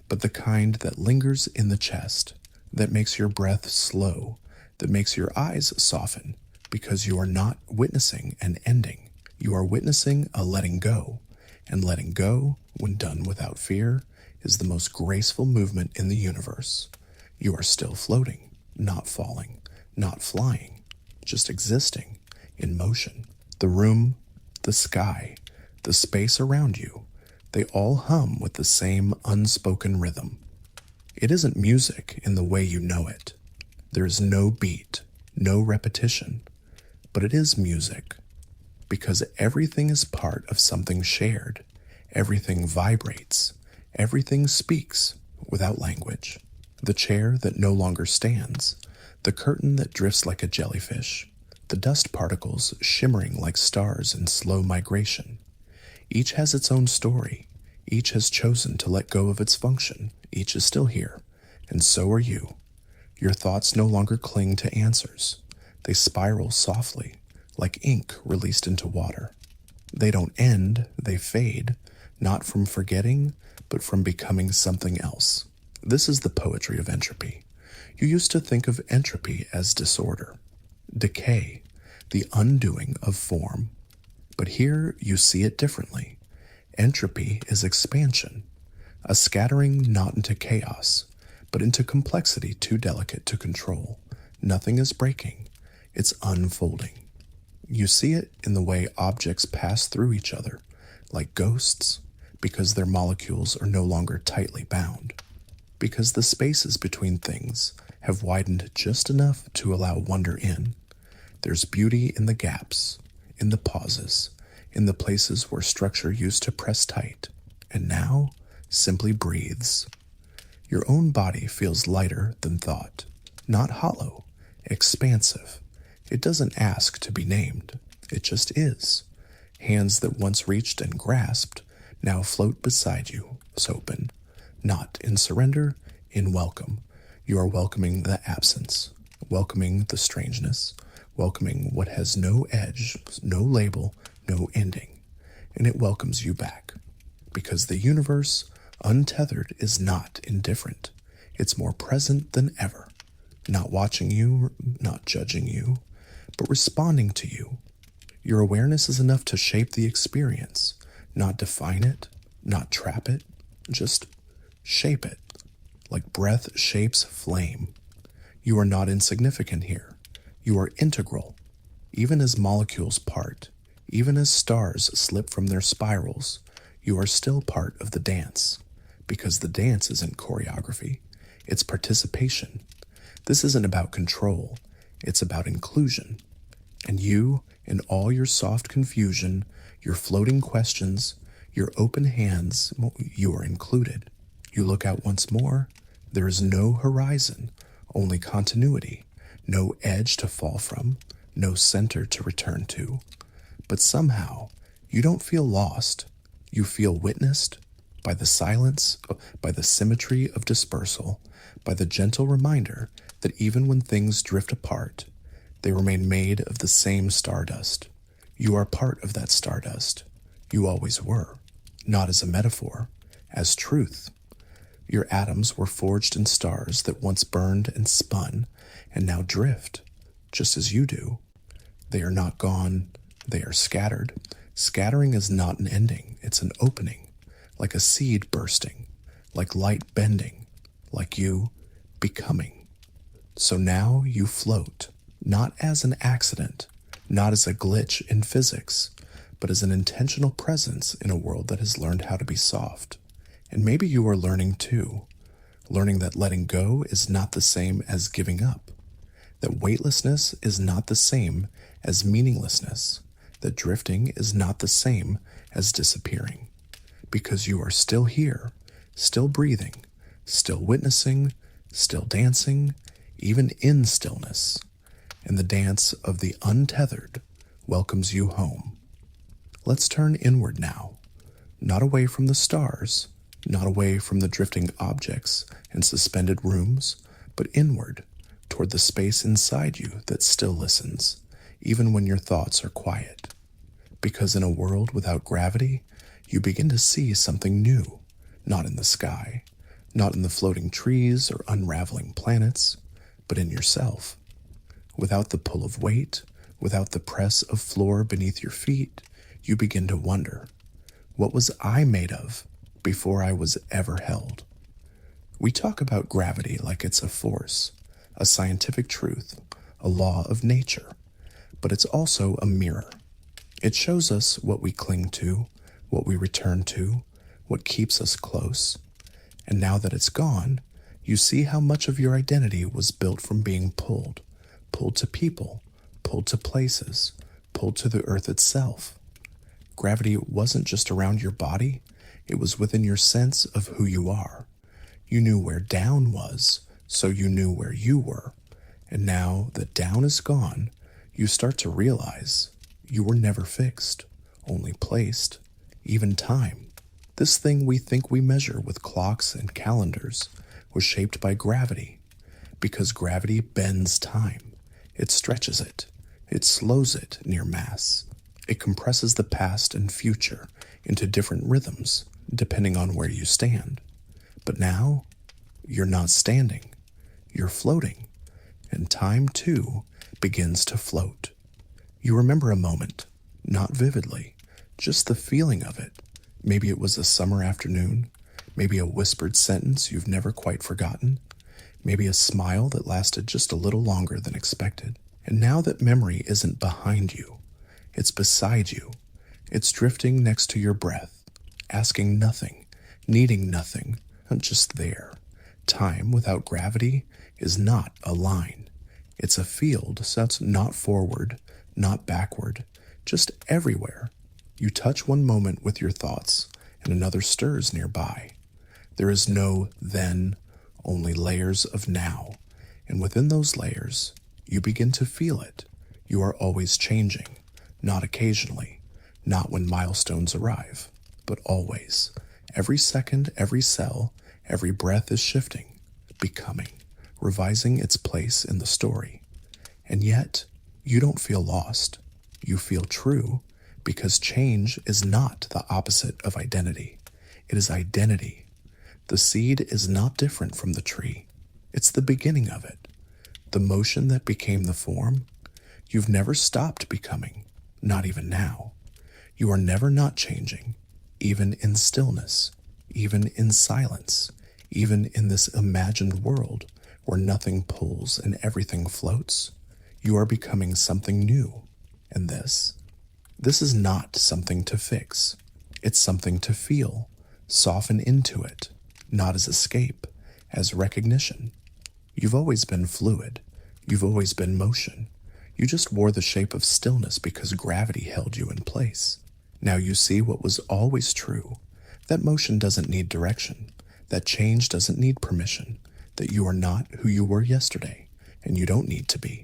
but the kind that lingers in the chest, that makes your breath slow, that makes your eyes soften, because you are not witnessing an ending. You are witnessing a letting go, and letting go, when done without fear, is the most graceful movement in the universe. You are still floating, not falling, not flying, just existing, in motion. The room, the sky, the space around you, they all hum with the same unspoken rhythm. It isn't music in the way you know it. There is no beat, no repetition, but it is music, because everything is part of something shared. Everything vibrates. Everything speaks without language. The chair that no longer stands, the curtain that drifts like a jellyfish, the dust particles shimmering like stars in slow migration. Each has its own story. Each has chosen to let go of its function. Each is still here, and so are you. Your thoughts no longer cling to answers. They spiral softly, like ink released into water. They don't end, they fade, not from forgetting, but from becoming something else. This is the poetry of entropy. You used to think of entropy as disorder, decay, the undoing of form. But here you see it differently. Entropy is expansion, a scattering not into chaos, but into complexity too delicate to control. Nothing is breaking, it's unfolding. You see it in the way objects pass through each other, like ghosts, because their molecules are no longer tightly bound, because the spaces between things have widened just enough to allow wonder in. There's beauty in the gaps, in the pauses, in the places where structure used to press tight, and now simply breathes. Your own body feels lighter than thought, not hollow, expansive. It doesn't ask to be named, it just is. Hands that once reached and grasped now float beside you, open, not in surrender, in welcome. You are welcoming the absence, welcoming the strangeness, welcoming what has no edge, no label, no ending, and it welcomes you back. Because the universe, untethered, is not indifferent. It's more present than ever, not watching you, not judging you, but responding to you. Your awareness is enough to shape the experience, not define it, not trap it, just shape it, like breath shapes flame. You are not insignificant here. You are integral. Even as molecules part, even as stars slip from their spirals, you are still part of the dance. Because the dance isn't choreography, it's participation. This isn't about control, it's about inclusion. And you, in all your soft confusion, your floating questions, your open hands, you are included. You look out once more, there is no horizon, only continuity, no edge to fall from, no center to return to. But somehow, you don't feel lost. You feel witnessed by the silence, by the symmetry of dispersal, by the gentle reminder that even when things drift apart, they remain made of the same stardust. You are part of that stardust. You always were, not as a metaphor, as truth. Your atoms were forged in stars that once burned and spun, and now drift, just as you do. They are not gone, they are scattered. Scattering is not an ending, it's an opening, like a seed bursting, like light bending, like you becoming. So now you float, not as an accident, not as a glitch in physics, but as an intentional presence in a world that has learned how to be soft. And maybe you are learning too, learning that letting go is not the same as giving up, that weightlessness is not the same as meaninglessness, that drifting is not the same as disappearing, because you are still here, still breathing, still witnessing, still dancing, even in stillness, and the dance of the untethered welcomes you home. Let's turn inward now, not away from the stars, not away from the drifting objects and suspended rooms, but inward, toward the space inside you that still listens, even when your thoughts are quiet. Because in a world without gravity, you begin to see something new, not in the sky, not in the floating trees or unraveling planets, but in yourself. Without the pull of weight, without the press of floor beneath your feet, you begin to wonder, what was I made of before I was ever held? We talk about gravity like it's a force, a scientific truth, a law of nature, but it's also a mirror. It shows us what we cling to, what we return to, what keeps us close. And now that it's gone, you see how much of your identity was built from being pulled to people, pulled to places, pulled to the earth itself. Gravity wasn't just around your body, it was within your sense of who you are. You knew where down was, so you knew where you were. And now that down is gone, you start to realize you were never fixed, only placed. Even time, this thing we think we measure with clocks and calendars, was shaped by gravity, because gravity bends time. It stretches it. It slows it near mass. It compresses the past and future into different rhythms, depending on where you stand. But now, you're not standing. You're floating. And time, too, begins to float. You remember a moment, not vividly, just the feeling of it. Maybe it was a summer afternoon, maybe a whispered sentence you've never quite forgotten, maybe a smile that lasted just a little longer than expected. And now that memory isn't behind you, it's beside you. It's drifting next to your breath, asking nothing, needing nothing, just there. Time without gravity is not a line. It's a field, so it's not forward, not backward, just everywhere. You touch one moment with your thoughts, and another stirs nearby. There is no then, only layers of now. And within those layers, you begin to feel it. You are always changing, not occasionally, not when milestones arrive, but always. Every second, every cell, every breath is shifting, becoming, revising its place in the story. And yet, you don't feel lost. You feel true, because change is not the opposite of identity. It is identity. The seed is not different from the tree. It's the beginning of it. The motion that became the form. You've never stopped becoming, not even now. You are never not changing, even in stillness, even in silence, even in this imagined world where nothing pulls and everything floats. You are becoming something new. And this is not something to fix. It's something to feel, soften into it, not as escape, as recognition. You've always been fluid. You've always been motion. You just wore the shape of stillness because gravity held you in place. Now you see what was always true, that motion doesn't need direction, that change doesn't need permission, that you are not who you were yesterday, and you don't need to be.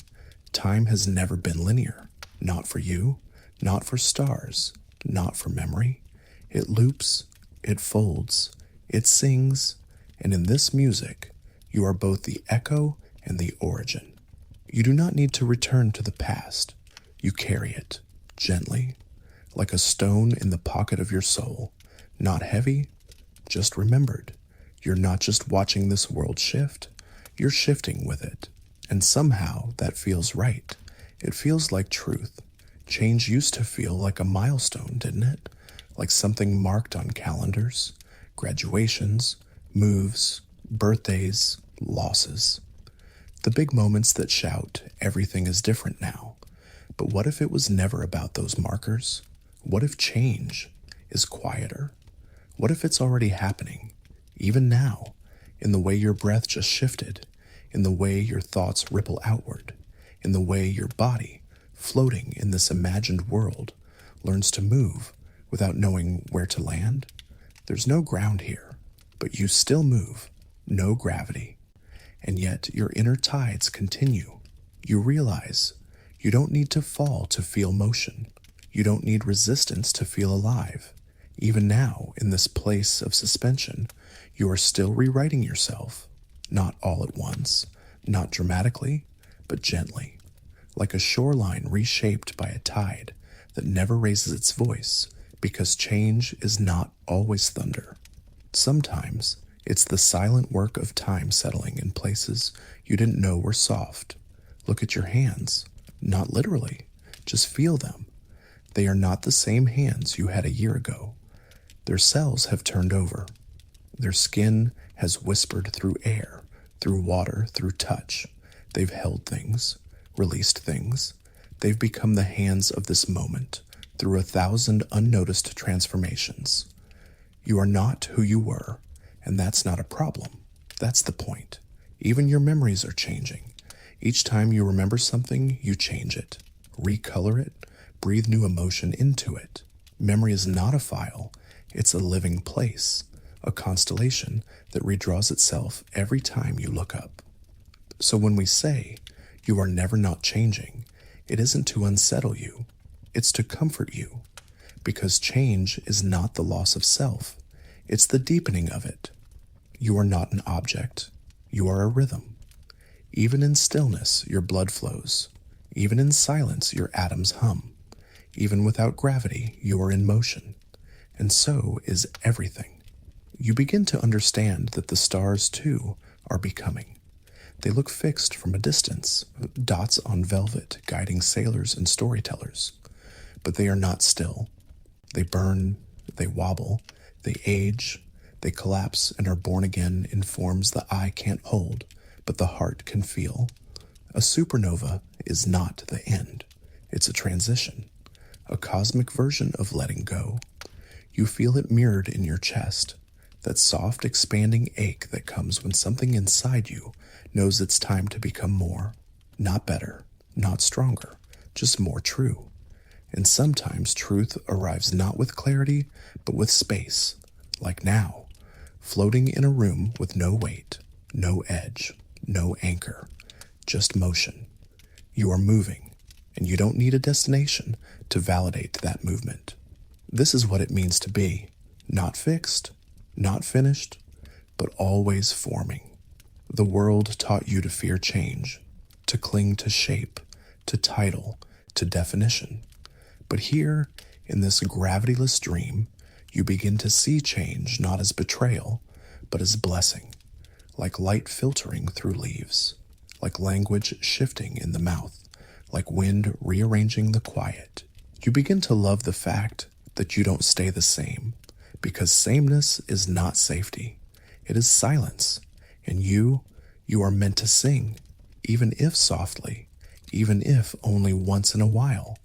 Time has never been linear, not for you, not for stars, not for memory. It loops, it folds, it sings, and in this music, you are both the echo and the origin. You do not need to return to the past. You carry it, gently, like a stone in the pocket of your soul, not heavy, just remembered. You're not just watching this world shift, you're shifting with it. And somehow that feels right. It feels like truth. Change used to feel like a milestone, didn't it? Like something marked on calendars, graduations, moves, birthdays, losses. The big moments that shout, everything is different now. But what if it was never about those markers? What if change is quieter? What if it's already happening, even now, in the way your breath just shifted, in the way your thoughts ripple outward, in the way your body, floating in this imagined world, learns to move without knowing where to land? There's no ground here, but you still move, no gravity. And yet your inner tides continue. You realize you don't need to fall to feel motion. You don't need resistance to feel alive. Even now, in this place of suspension, you are still rewriting yourself, not all at once, not dramatically, but gently, like a shoreline reshaped by a tide that never raises its voice, because change is not always thunder. Sometimes it's the silent work of time settling in places you didn't know were soft. Look at your hands, not literally, just feel them. They are not the same hands you had a year ago. Their cells have turned over. Their skin has whispered through air, through water, through touch. They've held things, released things. They've become the hands of this moment through 1,000 unnoticed transformations. You are not who you were, and that's not a problem. That's the point. Even your memories are changing. Each time you remember something, you change it, recolor it, breathe new emotion into it. Memory is not a file. It's a living place, a constellation that redraws itself every time you look up. So when we say, you are never not changing, it isn't to unsettle you, it's to comfort you, because change is not the loss of self, it's the deepening of it. You are not an object, you are a rhythm. Even in stillness, your blood flows. Even in silence, your atoms hum. Even without gravity, you are in motion. And so is everything. You begin to understand that the stars, too, are becoming. They look fixed from a distance, dots on velvet guiding sailors and storytellers. But they are not still. They burn, they wobble, they age, they collapse and are born again in forms the eye can't hold, but the heart can feel. A supernova is not the end. It's a transition, a cosmic version of letting go. You feel it mirrored in your chest, that soft, expanding ache that comes when something inside you knows it's time to become more, not better, not stronger, just more true. And sometimes truth arrives not with clarity, but with space, like now, floating in a room with no weight, no edge, no anchor, just motion. You are moving, and you don't need a destination to validate that movement. This is what it means to be, not fixed, not finished, but always forming. The world taught you to fear change, to cling to shape, to title, to definition. But here, in this gravityless dream, you begin to see change not as betrayal, but as blessing, like light filtering through leaves, like language shifting in the mouth, like wind rearranging the quiet. You begin to love the fact that you don't stay the same, because sameness is not safety. It is silence, and you are meant to sing, even if softly, even if only once in a while.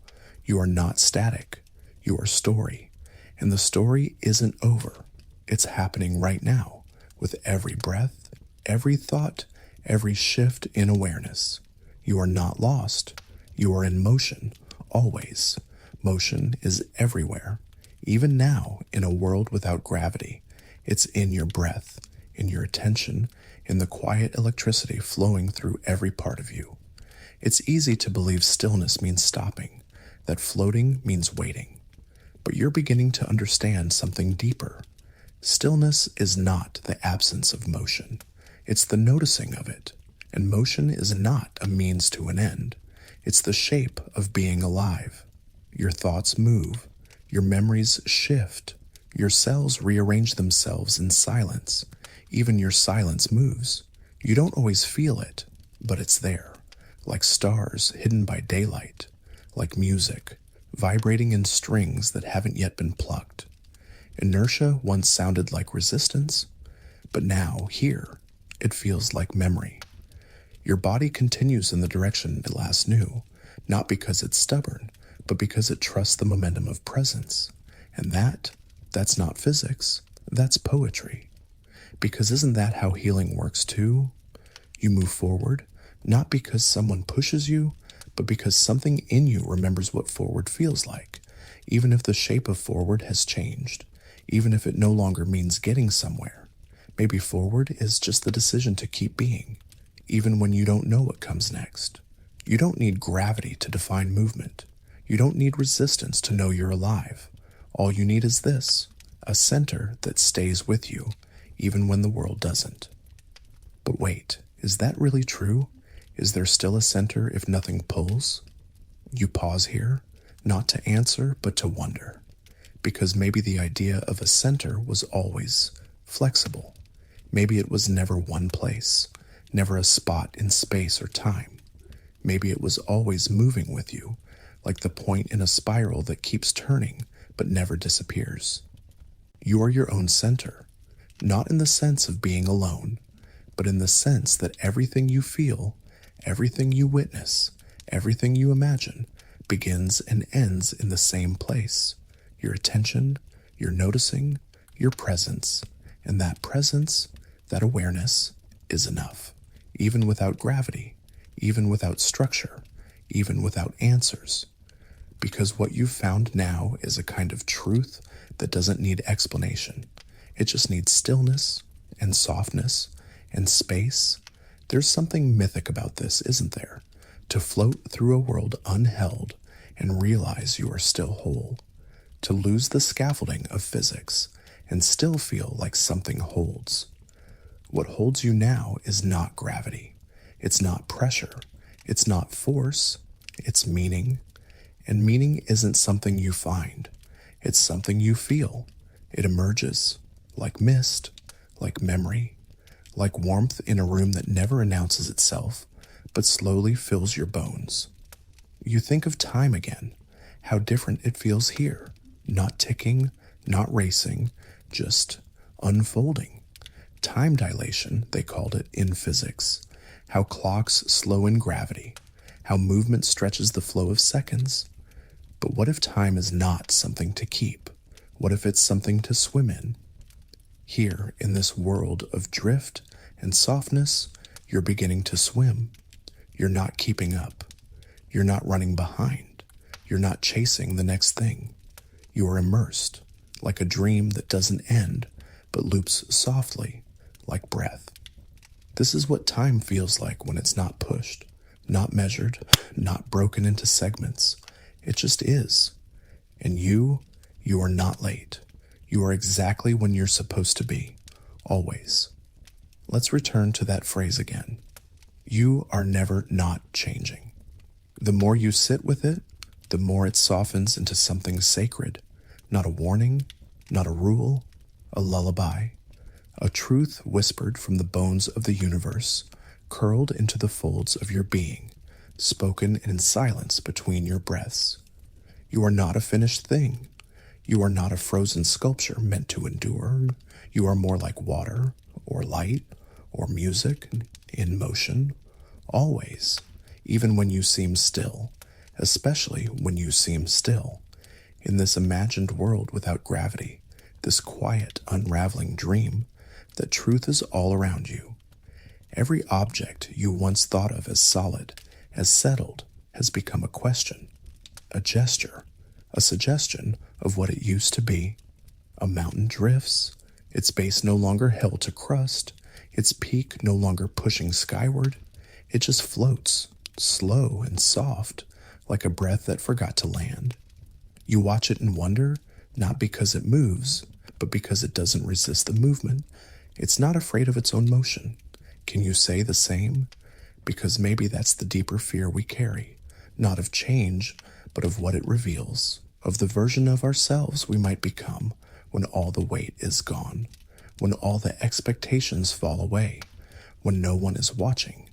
You are not static. You are story. And the story isn't over. It's happening right now, with every breath, every thought, every shift in awareness. You are not lost. You are in motion, always. Motion is everywhere. Even now, in a world without gravity, it's in your breath, in your attention, in the quiet electricity flowing through every part of you. It's easy to believe stillness means stopping, that floating means waiting. But you're beginning to understand something deeper. Stillness is not the absence of motion. It's the noticing of it. And motion is not a means to an end. It's the shape of being alive. Your thoughts move. Your memories shift. Your cells rearrange themselves in silence. Even your silence moves. You don't always feel it, but it's there, like stars hidden by daylight, like music, vibrating in strings that haven't yet been plucked. Inertia once sounded like resistance, but now, here, it feels like memory. Your body continues in the direction it last knew, not because it's stubborn, but because it trusts the momentum of presence. And that's not physics, that's poetry. Because isn't that how healing works too? You move forward, not because someone pushes you, but because something in you remembers what forward feels like, even if the shape of forward has changed, even if it no longer means getting somewhere. Maybe forward is just the decision to keep being, even when you don't know what comes next. You don't need gravity to define movement. You don't need resistance to know you're alive. All you need is this, a center that stays with you, even when the world doesn't. But wait, is that really true? Is there still a center if nothing pulls? You pause here, not to answer, but to wonder. Because maybe the idea of a center was always flexible. Maybe it was never one place, never a spot in space or time. Maybe it was always moving with you, like the point in a spiral that keeps turning but never disappears. You are your own center, not in the sense of being alone, but in the sense that everything you feel, everything you witness, everything you imagine, begins and ends in the same place. Your attention, your noticing, your presence, and that presence, that awareness, is enough, even without gravity, even without structure, even without answers. Because what you've found now is a kind of truth that doesn't need explanation. It just needs stillness and softness and space There's something mythic about this, isn't there? To float through a world unheld and realize you are still whole. To lose the scaffolding of physics and still feel like something holds. What holds you now is not gravity. It's not pressure. It's not force. It's meaning. And meaning isn't something you find. It's something you feel. It emerges, like mist, like memory, like warmth in a room that never announces itself, but slowly fills your bones. You think of time again, how different it feels here, not ticking, not racing, just unfolding. Time dilation, they called it in physics, how clocks slow in gravity, how movement stretches the flow of seconds. But what if time is not something to keep? What if it's something to swim in? Here, in this world of drift and softness, you're beginning to swim. You're not keeping up. You're not running behind. You're not chasing the next thing. You are immersed, like a dream that doesn't end, but loops softly, like breath. This is what time feels like when it's not pushed, not measured, not broken into segments. It just is. And you are not late. You are exactly when you're supposed to be, always. Let's return to that phrase again. You are never not changing. The more you sit with it, the more it softens into something sacred, not a warning, not a rule, a lullaby, a truth whispered from the bones of the universe, curled into the folds of your being, spoken in silence between your breaths. You are not a finished thing. You are not a frozen sculpture meant to endure. You are more like water, or light, or music, in motion, always, even when you seem still, especially when you seem still. In this imagined world without gravity, this quiet, unraveling dream, that truth is all around you. Every object you once thought of as solid, as settled, has become a question, a gesture, a suggestion of what it used to be. A mountain drifts, its base no longer held to crust, its peak no longer pushing skyward. It just floats, slow and soft, like a breath that forgot to land. You watch it and wonder, not because it moves, but because it doesn't resist the movement. It's not afraid of its own motion. Can you say the same? Because maybe that's the deeper fear we carry, not of change, but of what it reveals, of the version of ourselves we might become when all the weight is gone, when all the expectations fall away, when no one is watching,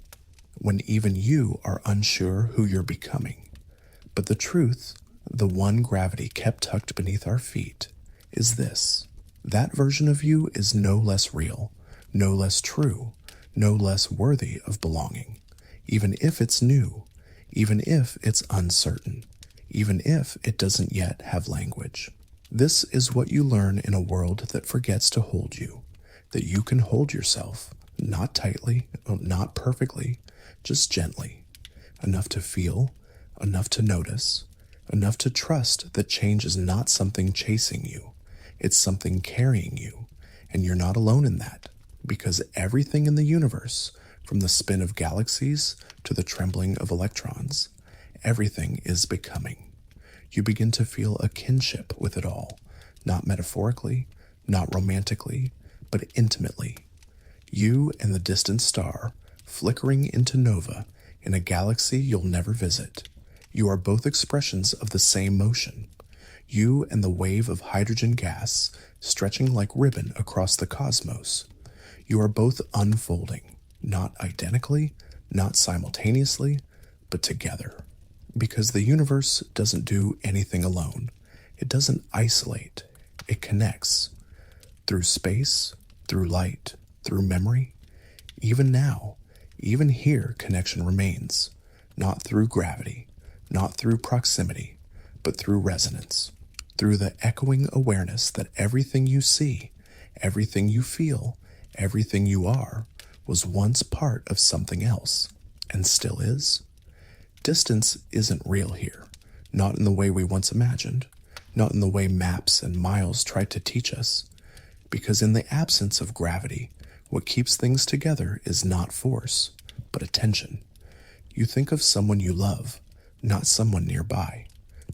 when even you are unsure who you're becoming. But the truth, the one gravity kept tucked beneath our feet, is this. That version of you is no less real, no less true, no less worthy of belonging, even if it's new, even if it's uncertain, even if it doesn't yet have language. This is what you learn in a world that forgets to hold you, that you can hold yourself, not tightly, not perfectly, just gently, enough to feel, enough to notice, enough to trust that change is not something chasing you, it's something carrying you, and you're not alone in that, because everything in the universe, from the spin of galaxies to the trembling of electrons, everything is becoming. You begin to feel a kinship with it all, not metaphorically, not romantically, but intimately. You and the distant star, flickering into nova in a galaxy you'll never visit. You are both expressions of the same motion. You and the wave of hydrogen gas stretching like ribbon across the cosmos. You are both unfolding, not identically, not simultaneously, but together. Because the universe doesn't do anything alone. It doesn't isolate. It connects. Through space, through light, through memory. Even now, even here, connection remains. Not through gravity, not through proximity, but through resonance. Through the echoing awareness that everything you see, everything you feel, everything you are, was once part of something else, and still is. Distance isn't real here, not in the way we once imagined, not in the way maps and miles tried to teach us, because in the absence of gravity, what keeps things together is not force, but attention. You think of someone you love, not someone nearby,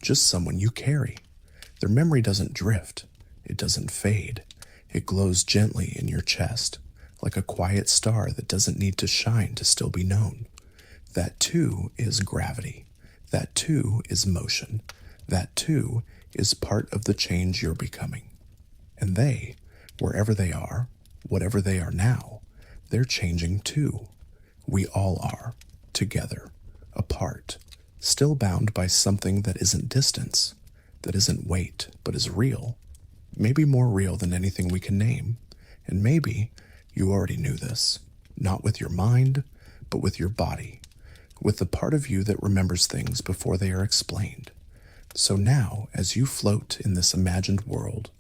just someone you carry. Their memory doesn't drift. It doesn't fade. It glows gently in your chest, like a quiet star that doesn't need to shine to still be known. That too is gravity. That too is motion. That too is part of the change you're becoming. And they, wherever they are, whatever they are now, they're changing too. We all are, together, apart, still bound by something that isn't distance, that isn't weight, but is real. Maybe more real than anything we can name. And maybe you already knew this, not with your mind, but with your body, with the part of you that remembers things before they are explained. So now, as you float in this imagined world,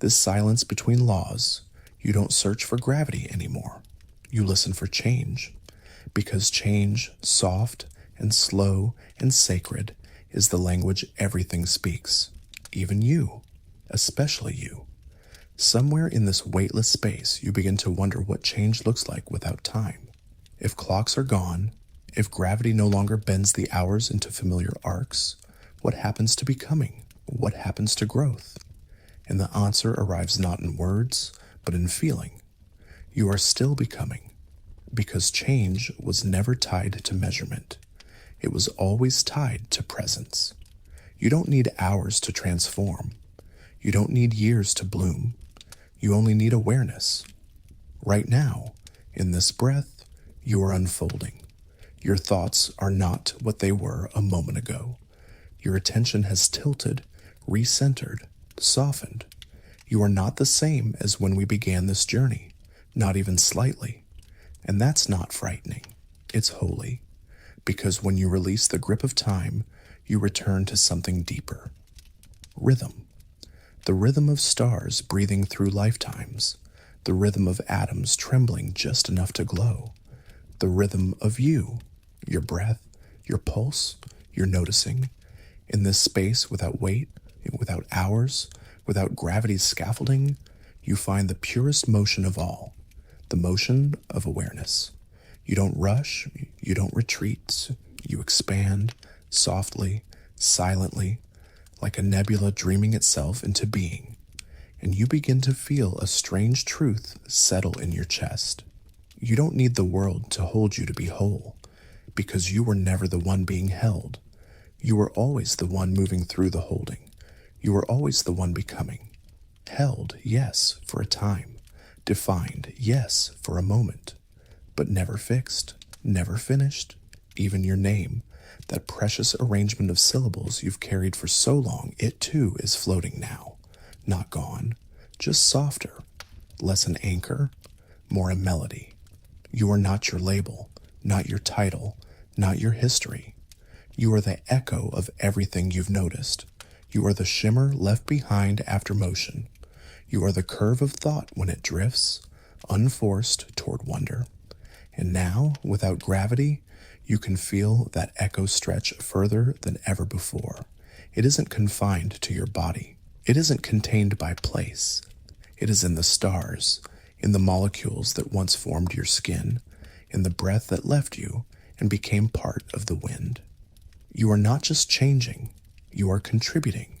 this silence between laws, you don't search for gravity anymore. You listen for change, because change, soft and slow and sacred, is the language everything speaks, even you, especially you. Somewhere in this weightless space, you begin to wonder what change looks like without time. If clocks are gone, if gravity no longer bends the hours into familiar arcs, what happens to becoming? What happens to growth? And the answer arrives not in words, but in feeling. You are still becoming, because change was never tied to measurement. It was always tied to presence. You don't need hours to transform. You don't need years to bloom. You only need awareness. Right now, in this breath, you are unfolding. Your thoughts are not what they were a moment ago. Your attention has tilted, recentered, softened. You are not the same as when we began this journey, not even slightly. And that's not frightening. It's holy. Because when you release the grip of time, you return to something deeper. Rhythm. The rhythm of stars breathing through lifetimes. The rhythm of atoms trembling just enough to glow. The rhythm of you, your breath, your pulse, your noticing. In this space without weight, without hours, without gravity's scaffolding, you find the purest motion of all, the motion of awareness. You don't rush, you don't retreat, you expand, softly, silently, like a nebula dreaming itself into being, and you begin to feel a strange truth settle in your chest. You don't need the world to hold you to be whole, because you were never the one being held. You were always the one moving through the holding. You were always the one becoming. Held, yes, for a time. Defined, yes, for a moment. But never fixed, never finished. Even your name, that precious arrangement of syllables you've carried for so long, it too is floating now. Not gone, just softer, less an anchor, more a melody. You are not your label, not your title, not your history. You are the echo of everything you've noticed. You are the shimmer left behind after motion. You are the curve of thought when it drifts, unforced toward wonder. And now, without gravity, you can feel that echo stretch further than ever before. It isn't confined to your body. It isn't contained by place. It is in the stars, in the molecules that once formed your skin, in the breath that left you and became part of the wind. You are not just changing, you are contributing.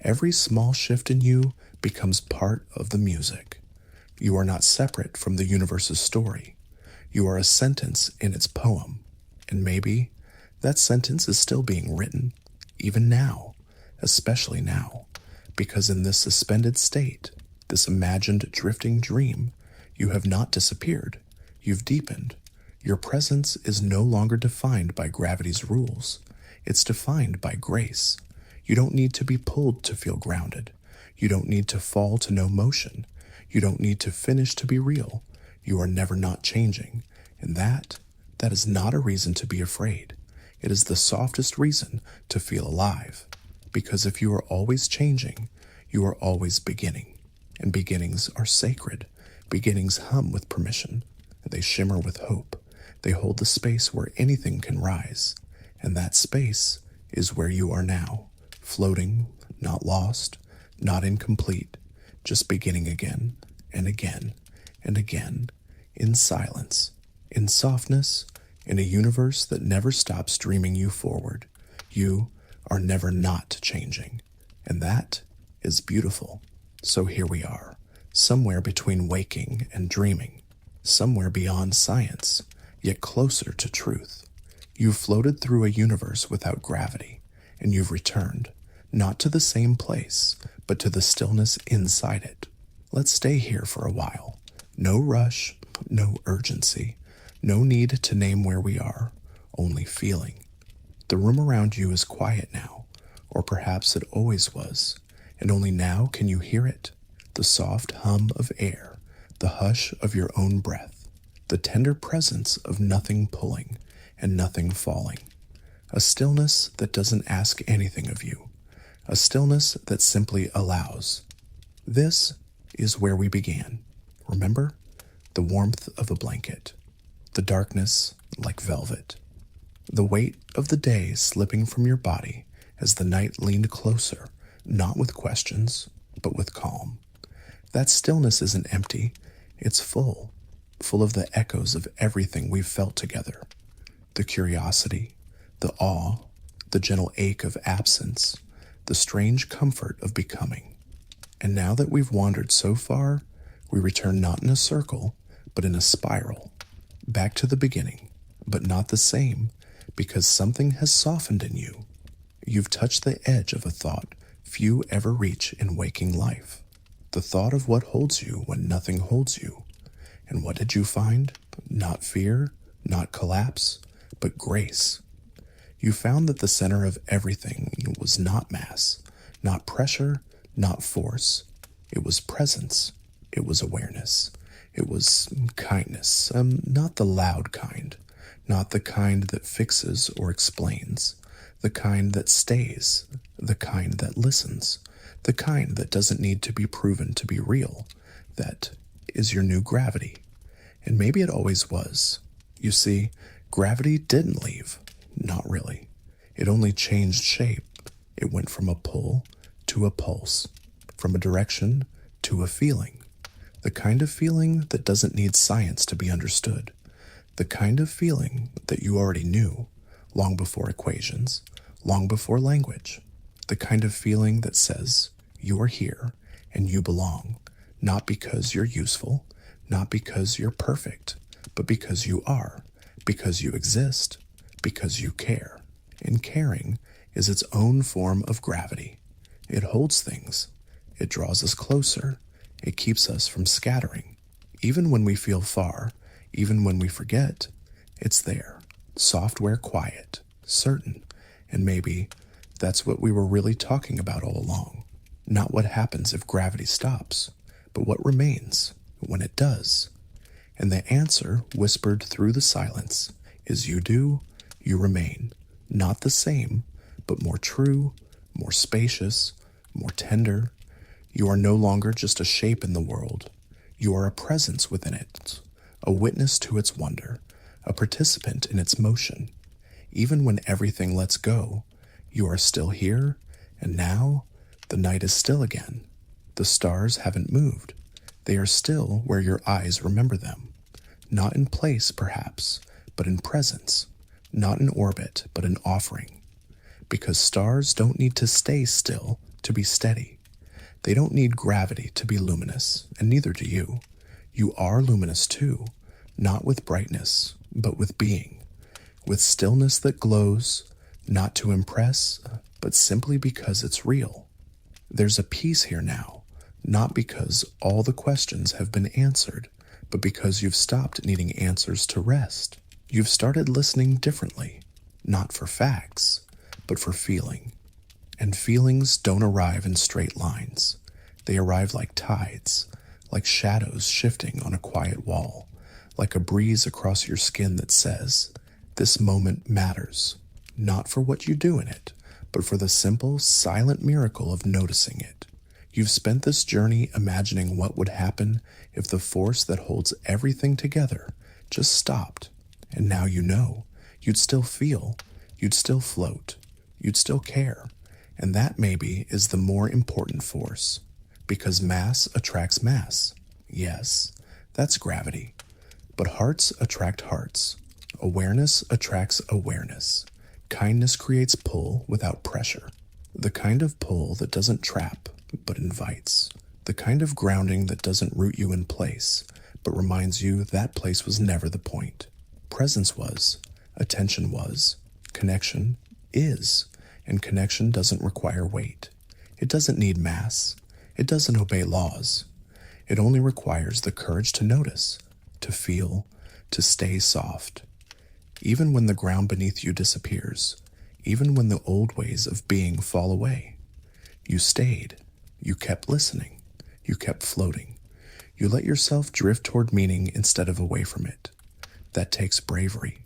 Every small shift in you becomes part of the music. You are not separate from the universe's story. You are a sentence in its poem, and maybe that sentence is still being written, even now, especially now, because in this suspended state, this imagined drifting dream, you have not disappeared, you've deepened. Your presence is no longer defined by gravity's rules. It's defined by grace. You don't need to be pulled to feel grounded. You don't need to fall to know motion. You don't need to finish to be real. You are never not changing. And that is not a reason to be afraid. It is the softest reason to feel alive. Because if you are always changing, you are always beginning. And beginnings are sacred. Beginnings hum with permission. They shimmer with hope. They hold the space where anything can rise. And that space is where you are now, floating, not lost, not incomplete, just beginning again and again and again, in silence, in softness, In a universe that never stops dreaming you forward, you are never not changing. And that is beautiful. So here we are, somewhere between waking and dreaming, somewhere beyond science, yet closer to truth. You've floated through a universe without gravity, and you've returned, not to the same place, but to the stillness inside it. Let's stay here for a while. No rush, no urgency, no need to name where we are, only feeling. The room around you is quiet now, or perhaps it always was, and only now can you hear it, the soft hum of air, the hush of your own breath, the tender presence of nothing pulling and nothing falling. A stillness that doesn't ask anything of you, a stillness that simply allows. This is where we began. Remember? The warmth of a blanket, the darkness like velvet, the weight of the day slipping from your body as the night leaned closer, not with questions, but with calm. That stillness isn't empty, it's full of the echoes of everything we've felt together. The curiosity, the awe, the gentle ache of absence, the strange comfort of becoming. And now that we've wandered so far, we return not in a circle, but in a spiral, back to the beginning, but not the same, because something has softened in you. You've touched the edge of a thought few ever reach in waking life, the thought of what holds you when nothing holds you. And what did you find? Not fear, not collapse, but grace. You found that the center of everything was not mass, not pressure, not force. It was presence. It was awareness. It was kindness, not the loud kind, not the kind that fixes or explains, the kind that stays, the kind that listens, the kind that doesn't need to be proven to be real, that is your new gravity. And maybe it always was. You see, gravity didn't leave. Not really. It only changed shape. It went from a pull to a pulse, from a direction to a feeling. The kind of feeling that doesn't need science to be understood. The kind of feeling that you already knew, long before equations, long before language. The kind of feeling that says, you are here and you belong, not because you're useful, not because you're perfect, but because you are, because you exist, because you care. And caring is its own form of gravity. It holds things. It draws us closer. It keeps us from scattering. Even when we feel far, even when we forget, it's there. Software quiet, certain. And maybe that's what we were really talking about all along. Not what happens if gravity stops, but what remains when it does. And the answer, whispered through the silence, is you do, you remain. Not the same, but more true, more spacious, more tender. You are no longer just a shape in the world. You are a presence within it, a witness to its wonder, a participant in its motion. Even when everything lets go, you are still here, and now the night is still again. The stars haven't moved. They are still where your eyes remember them. Not in place, perhaps, but in presence. Not in orbit, but in offering. Because stars don't need to stay still to be steady. They don't need gravity to be luminous, and neither do you. You are luminous too, not with brightness, but with being. With stillness that glows, not to impress, but simply because it's real. There's a peace here now, not because all the questions have been answered, but because you've stopped needing answers to rest. You've started listening differently, not for facts, but for feeling. And feelings don't arrive in straight lines. They arrive like tides, like shadows shifting on a quiet wall, like a breeze across your skin that says, this moment matters, not for what you do in it, but for the simple, silent miracle of noticing it. You've spent this journey imagining what would happen if the force that holds everything together just stopped. And now you know. You'd still feel. You'd still float. You'd still care. And that maybe is the more important force. Because mass attracts mass. Yes, that's gravity. But hearts attract hearts. Awareness attracts awareness. Kindness creates pull without pressure. The kind of pull that doesn't trap, but invites. The kind of grounding that doesn't root you in place, but reminds you that place was never the point. Presence was, attention was, connection is, and connection doesn't require weight. It doesn't need mass. It doesn't obey laws. It only requires the courage to notice, to feel, to stay soft. Even when the ground beneath you disappears, even when the old ways of being fall away, you stayed, you kept listening, you kept floating. You let yourself drift toward meaning instead of away from it. That takes bravery,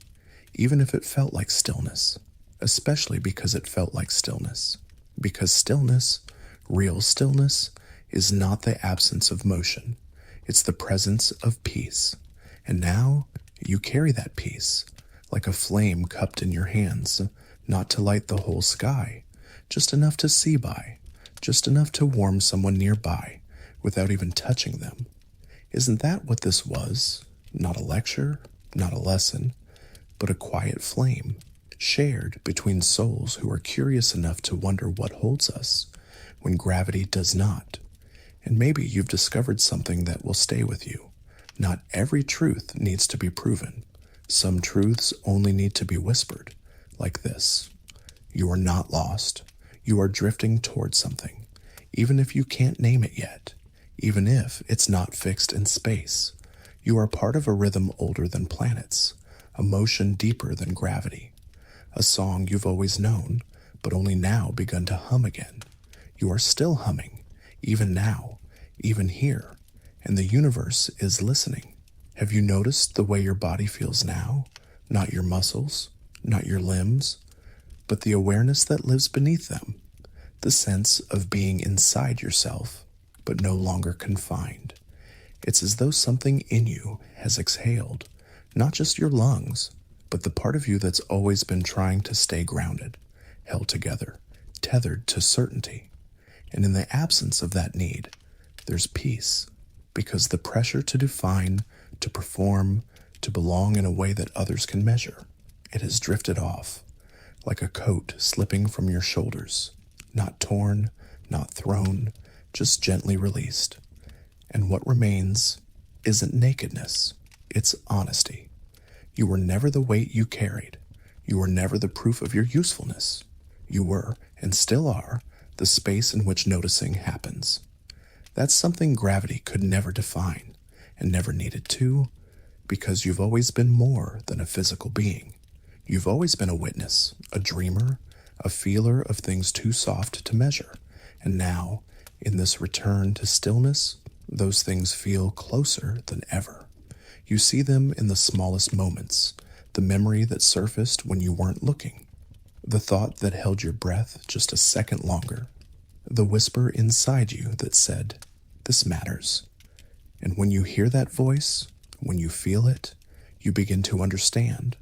even if it felt like stillness, especially because it felt like stillness. Because stillness, real stillness, is not the absence of motion. It's the presence of peace. And now you carry that peace, like a flame cupped in your hands, not to light the whole sky, just enough to see by, just enough to warm someone nearby, without even touching them. Isn't that what this was? Not a lecture, not a lesson, but a quiet flame, shared between souls who are curious enough to wonder what holds us, when gravity does not. And maybe you've discovered something that will stay with you. Not every truth needs to be proven. Some truths only need to be whispered, like this. You are not lost. You are drifting towards something, even if you can't name it yet, even if it's not fixed in space. You are part of a rhythm older than planets, a motion deeper than gravity, a song you've always known, but only now begun to hum again. You are still humming, even now, even here, and the universe is listening. Have you noticed the way your body feels now? Not your muscles, not your limbs, but the awareness that lives beneath them, the sense of being inside yourself, but no longer confined. It's as though something in you has exhaled, not just your lungs, but the part of you that's always been trying to stay grounded, held together, tethered to certainty. And in the absence of that need, there's peace, because the pressure to define, to perform, to belong in a way that others can measure, it has drifted off, like a coat slipping from your shoulders, not torn, not thrown, just gently released. And what remains isn't nakedness, it's honesty. You were never the weight you carried. You were never the proof of your usefulness. You were, and still are, the space in which noticing happens. That's something gravity could never define, and never needed to, because you've always been more than a physical being. You've always been a witness, a dreamer, a feeler of things too soft to measure. And now, in this return to stillness, those things feel closer than ever. You see them in the smallest moments, the memory that surfaced when you weren't looking, the thought that held your breath just a second longer, the whisper inside you that said, "This matters." And when you hear that voice, when you feel it, you begin to understand.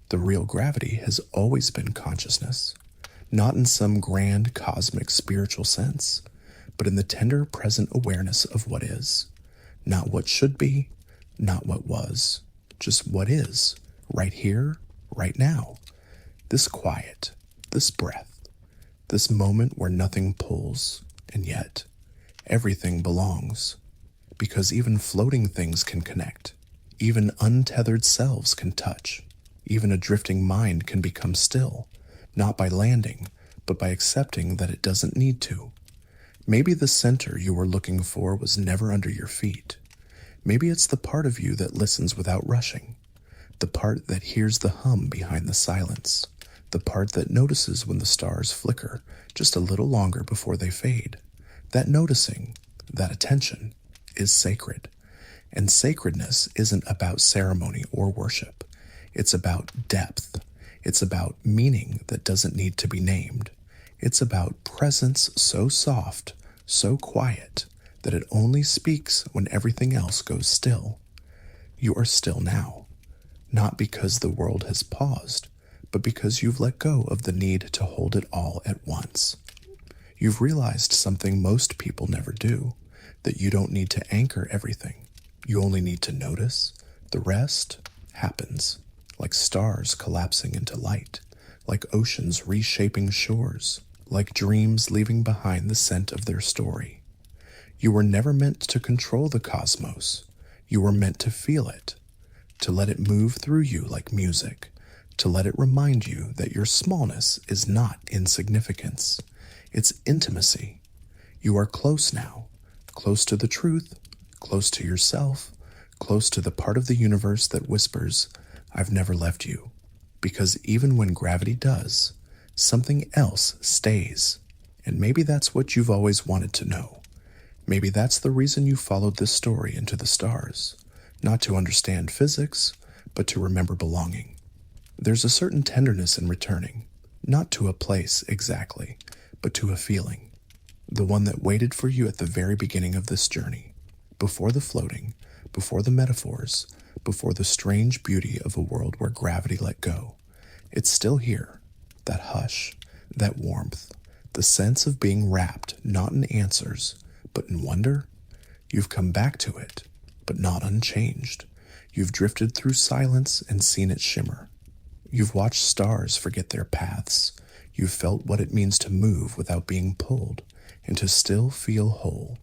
The real gravity has always been consciousness, not in some grand cosmic spiritual sense, but in the tender present awareness of what is. Not what should be, not what was, just what is, right here, right now. This quiet, this breath, this moment where nothing pulls, and yet everything belongs. Because even floating things can connect, even untethered selves can touch, even a drifting mind can become still, not by landing, but by accepting that it doesn't need to. Maybe the center you were looking for was never under your feet. Maybe it's the part of you that listens without rushing, the part that hears the hum behind the silence, the part that notices when the stars flicker just a little longer before they fade. That noticing, that attention, is sacred. And sacredness isn't about ceremony or worship. It's about depth. It's about meaning that doesn't need to be named. It's about presence so soft, so quiet, that it only speaks when everything else goes still. You are still now, not because the world has paused, but because you've let go of the need to hold it all at once. You've realized something most people never do, that you don't need to anchor everything. You only need to notice. The rest happens, like stars collapsing into light, like oceans reshaping shores, like dreams leaving behind the scent of their story. You were never meant to control the cosmos. You were meant to feel it, to let it move through you like music, to let it remind you that your smallness is not insignificance. It's intimacy. You are close now, close to the truth, close to yourself, close to the part of the universe that whispers, "I've never left you." Because even when gravity does, something else stays. And maybe that's what you've always wanted to know. Maybe that's the reason you followed this story into the stars. Not to understand physics, but to remember belonging. There's a certain tenderness in returning, not to a place exactly, but to a feeling. The one that waited for you at the very beginning of this journey, before the floating, before the metaphors, before the strange beauty of a world where gravity let go. It's still here, that hush, that warmth, the sense of being wrapped not in answers, but in wonder. You've come back to it, but not unchanged. You've drifted through silence and seen it shimmer. You've watched stars forget their paths. You've felt what it means to move without being pulled, and to still feel whole.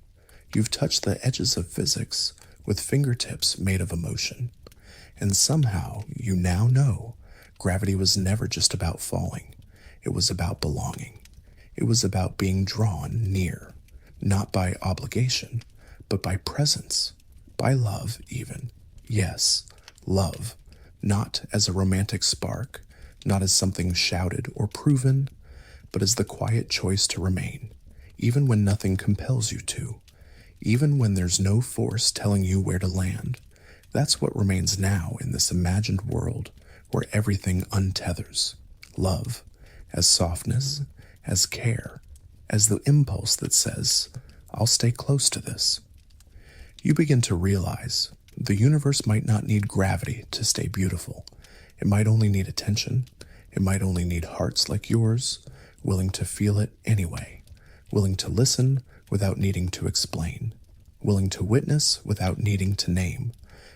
You've touched the edges of physics with fingertips made of emotion. And somehow you now know gravity was never just about falling. It was about belonging. It was about being drawn near, not by obligation, but by presence, by love even. Yes, love, not as a romantic spark, not as something shouted or proven, but as the quiet choice to remain, even when nothing compels you to, even when there's no force telling you where to land. That's what remains now in this imagined world where everything untethers. Love, as softness, as care, as the impulse that says, "I'll stay close to this." You begin to realize the universe might not need gravity to stay beautiful. It might only need attention. It might only need hearts like yours, willing to feel it anyway, willing to listen without needing to explain, willing to witness without needing to name,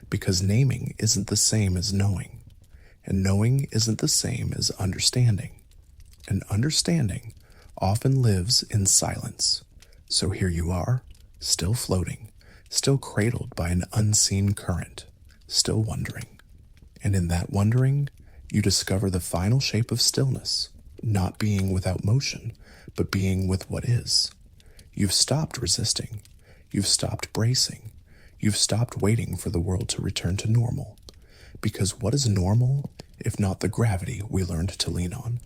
because naming isn't the same as knowing, and knowing isn't the same as understanding, and understanding often lives in silence. So here you are, still floating, still cradled by an unseen current, still wondering. And in that wondering, you discover the final shape of stillness, not being without motion, but being with what is. You've stopped resisting. You've stopped bracing. You've stopped waiting for the world to return to normal. Because what is normal, if not the gravity we learned to lean on?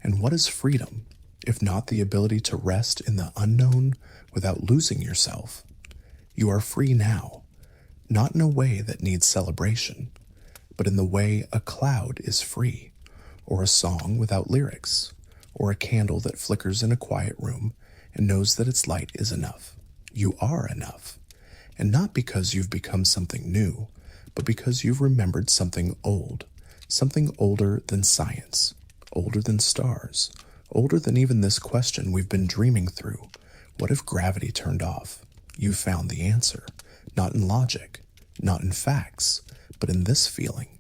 And what is freedom, if not the ability to rest in the unknown without losing yourself? You are free now, not in a way that needs celebration, but in the way a cloud is free, or a song without lyrics, or a candle that flickers in a quiet room and knows that its light is enough. You are enough, and not because you've become something new, but because you've remembered something old, something older than science, older than stars, older than even this question we've been dreaming through. What if gravity turned off? You found the answer, not in logic, not in facts, but in this feeling,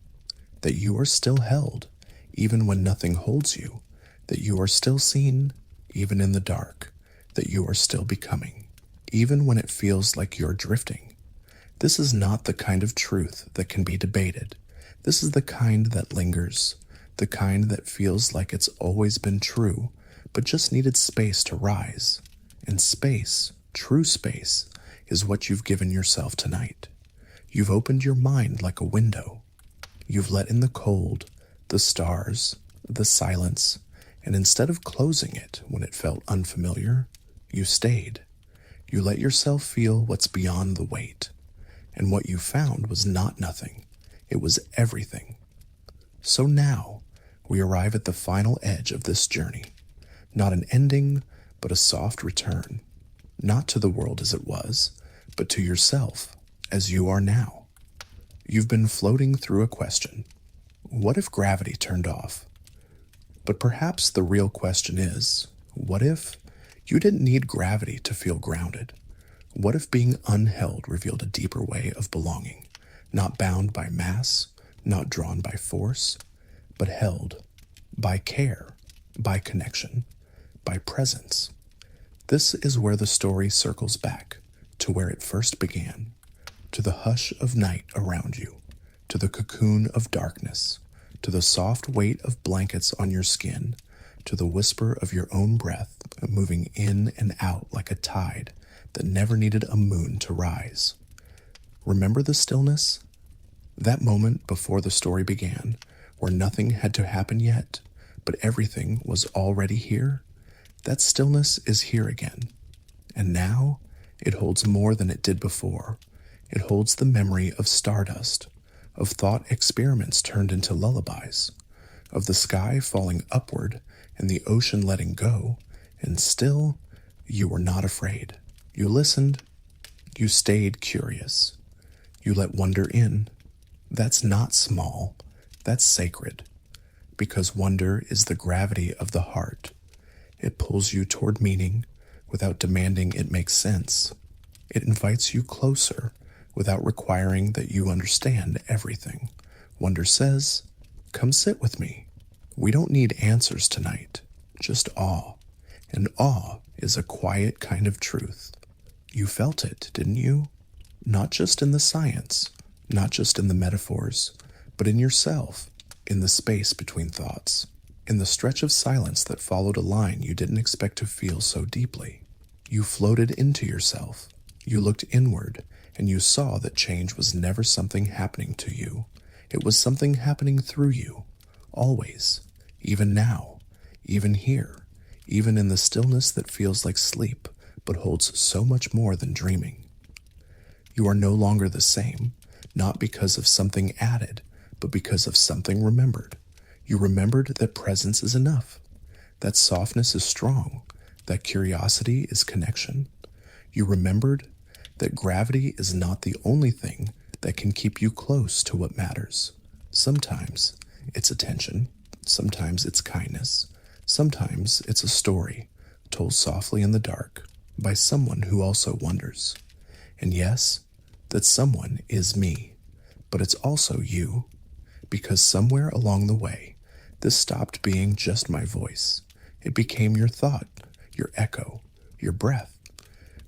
that you are still held, even when nothing holds you, that you are still seen, even in the dark, that you are still becoming, even when it feels like you're drifting. This is not the kind of truth that can be debated. This is the kind that lingers, the kind that feels like it's always been true, but just needed space to rise. And space, true space, is what you've given yourself tonight. You've opened your mind like a window. You've let in the cold, the stars, the silence, and instead of closing it when it felt unfamiliar, you stayed. You let yourself feel what's beyond the weight. And what you found was not nothing. It was everything. So now, we arrive at the final edge of this journey. Not an ending, but a soft return. Not to the world as it was, but to yourself as you are now. You've been floating through a question. What if gravity turned off? But perhaps the real question is, what if you didn't need gravity to feel grounded? What if being unheld revealed a deeper way of belonging, not bound by mass, not drawn by force, but held by care, by connection, by presence. This is where the story circles back to where it first began, to the hush of night around you, to the cocoon of darkness, to the soft weight of blankets on your skin, to the whisper of your own breath moving in and out like a tide that never needed a moon to rise. Remember the stillness? That moment before the story began, where nothing had to happen yet, but everything was already here? That stillness is here again. And now, it holds more than it did before. It holds the memory of stardust, of thought experiments turned into lullabies, of the sky falling upward and the ocean letting go, and still, you were not afraid. You listened. You stayed curious. You let wonder in. That's not small. That's sacred. Because wonder is the gravity of the heart. It pulls you toward meaning without demanding it make sense. It invites you closer without requiring that you understand everything. Wonder says, come sit with me. We don't need answers tonight, just awe. And awe is a quiet kind of truth. You felt it, didn't you? Not just in the science, not just in the metaphors, but in yourself, in the space between thoughts, in the stretch of silence that followed a line you didn't expect to feel so deeply. You floated into yourself. You looked inward, and you saw that change was never something happening to you. It was something happening through you, always, even now, even here, even in the stillness that feels like sleep, but holds so much more than dreaming. You are no longer the same, not because of something added, but because of something remembered. You remembered that presence is enough, that softness is strong, that curiosity is connection. You remembered that gravity is not the only thing that can keep you close to what matters. Sometimes it's attention, sometimes it's kindness, sometimes it's a story told softly in the dark by someone who also wonders. And yes, that someone is me, but it's also you, because somewhere along the way, this stopped being just my voice. It became your thought, your echo, your breath.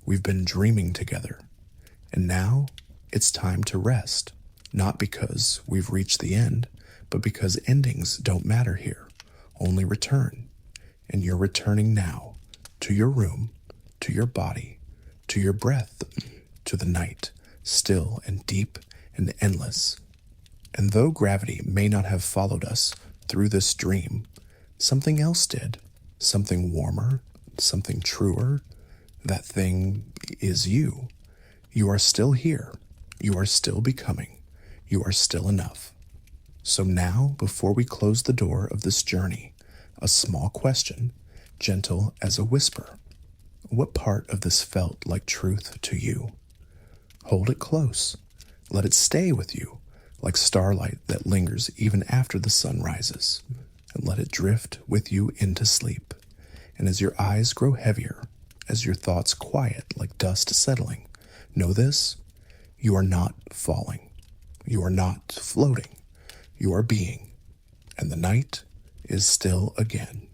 We've been dreaming together, and now it's time to rest, not because we've reached the end, but because endings don't matter here, only return. And you're returning now, to your room, to your body, to your breath, to the night, still and deep and endless. And though gravity may not have followed us through this dream, something else did, something warmer, something truer. That thing is you. You are still here. You are still becoming. You are still enough. So now, before we close the door of this journey, a small question, gentle as a whisper. What part of this felt like truth to you? Hold it close. Let it stay with you, like starlight that lingers even after the sun rises, and let it drift with you into sleep. And as your eyes grow heavier, as your thoughts quiet like dust settling, know this: you are not falling. You are not floating. You are being. And the night is still again.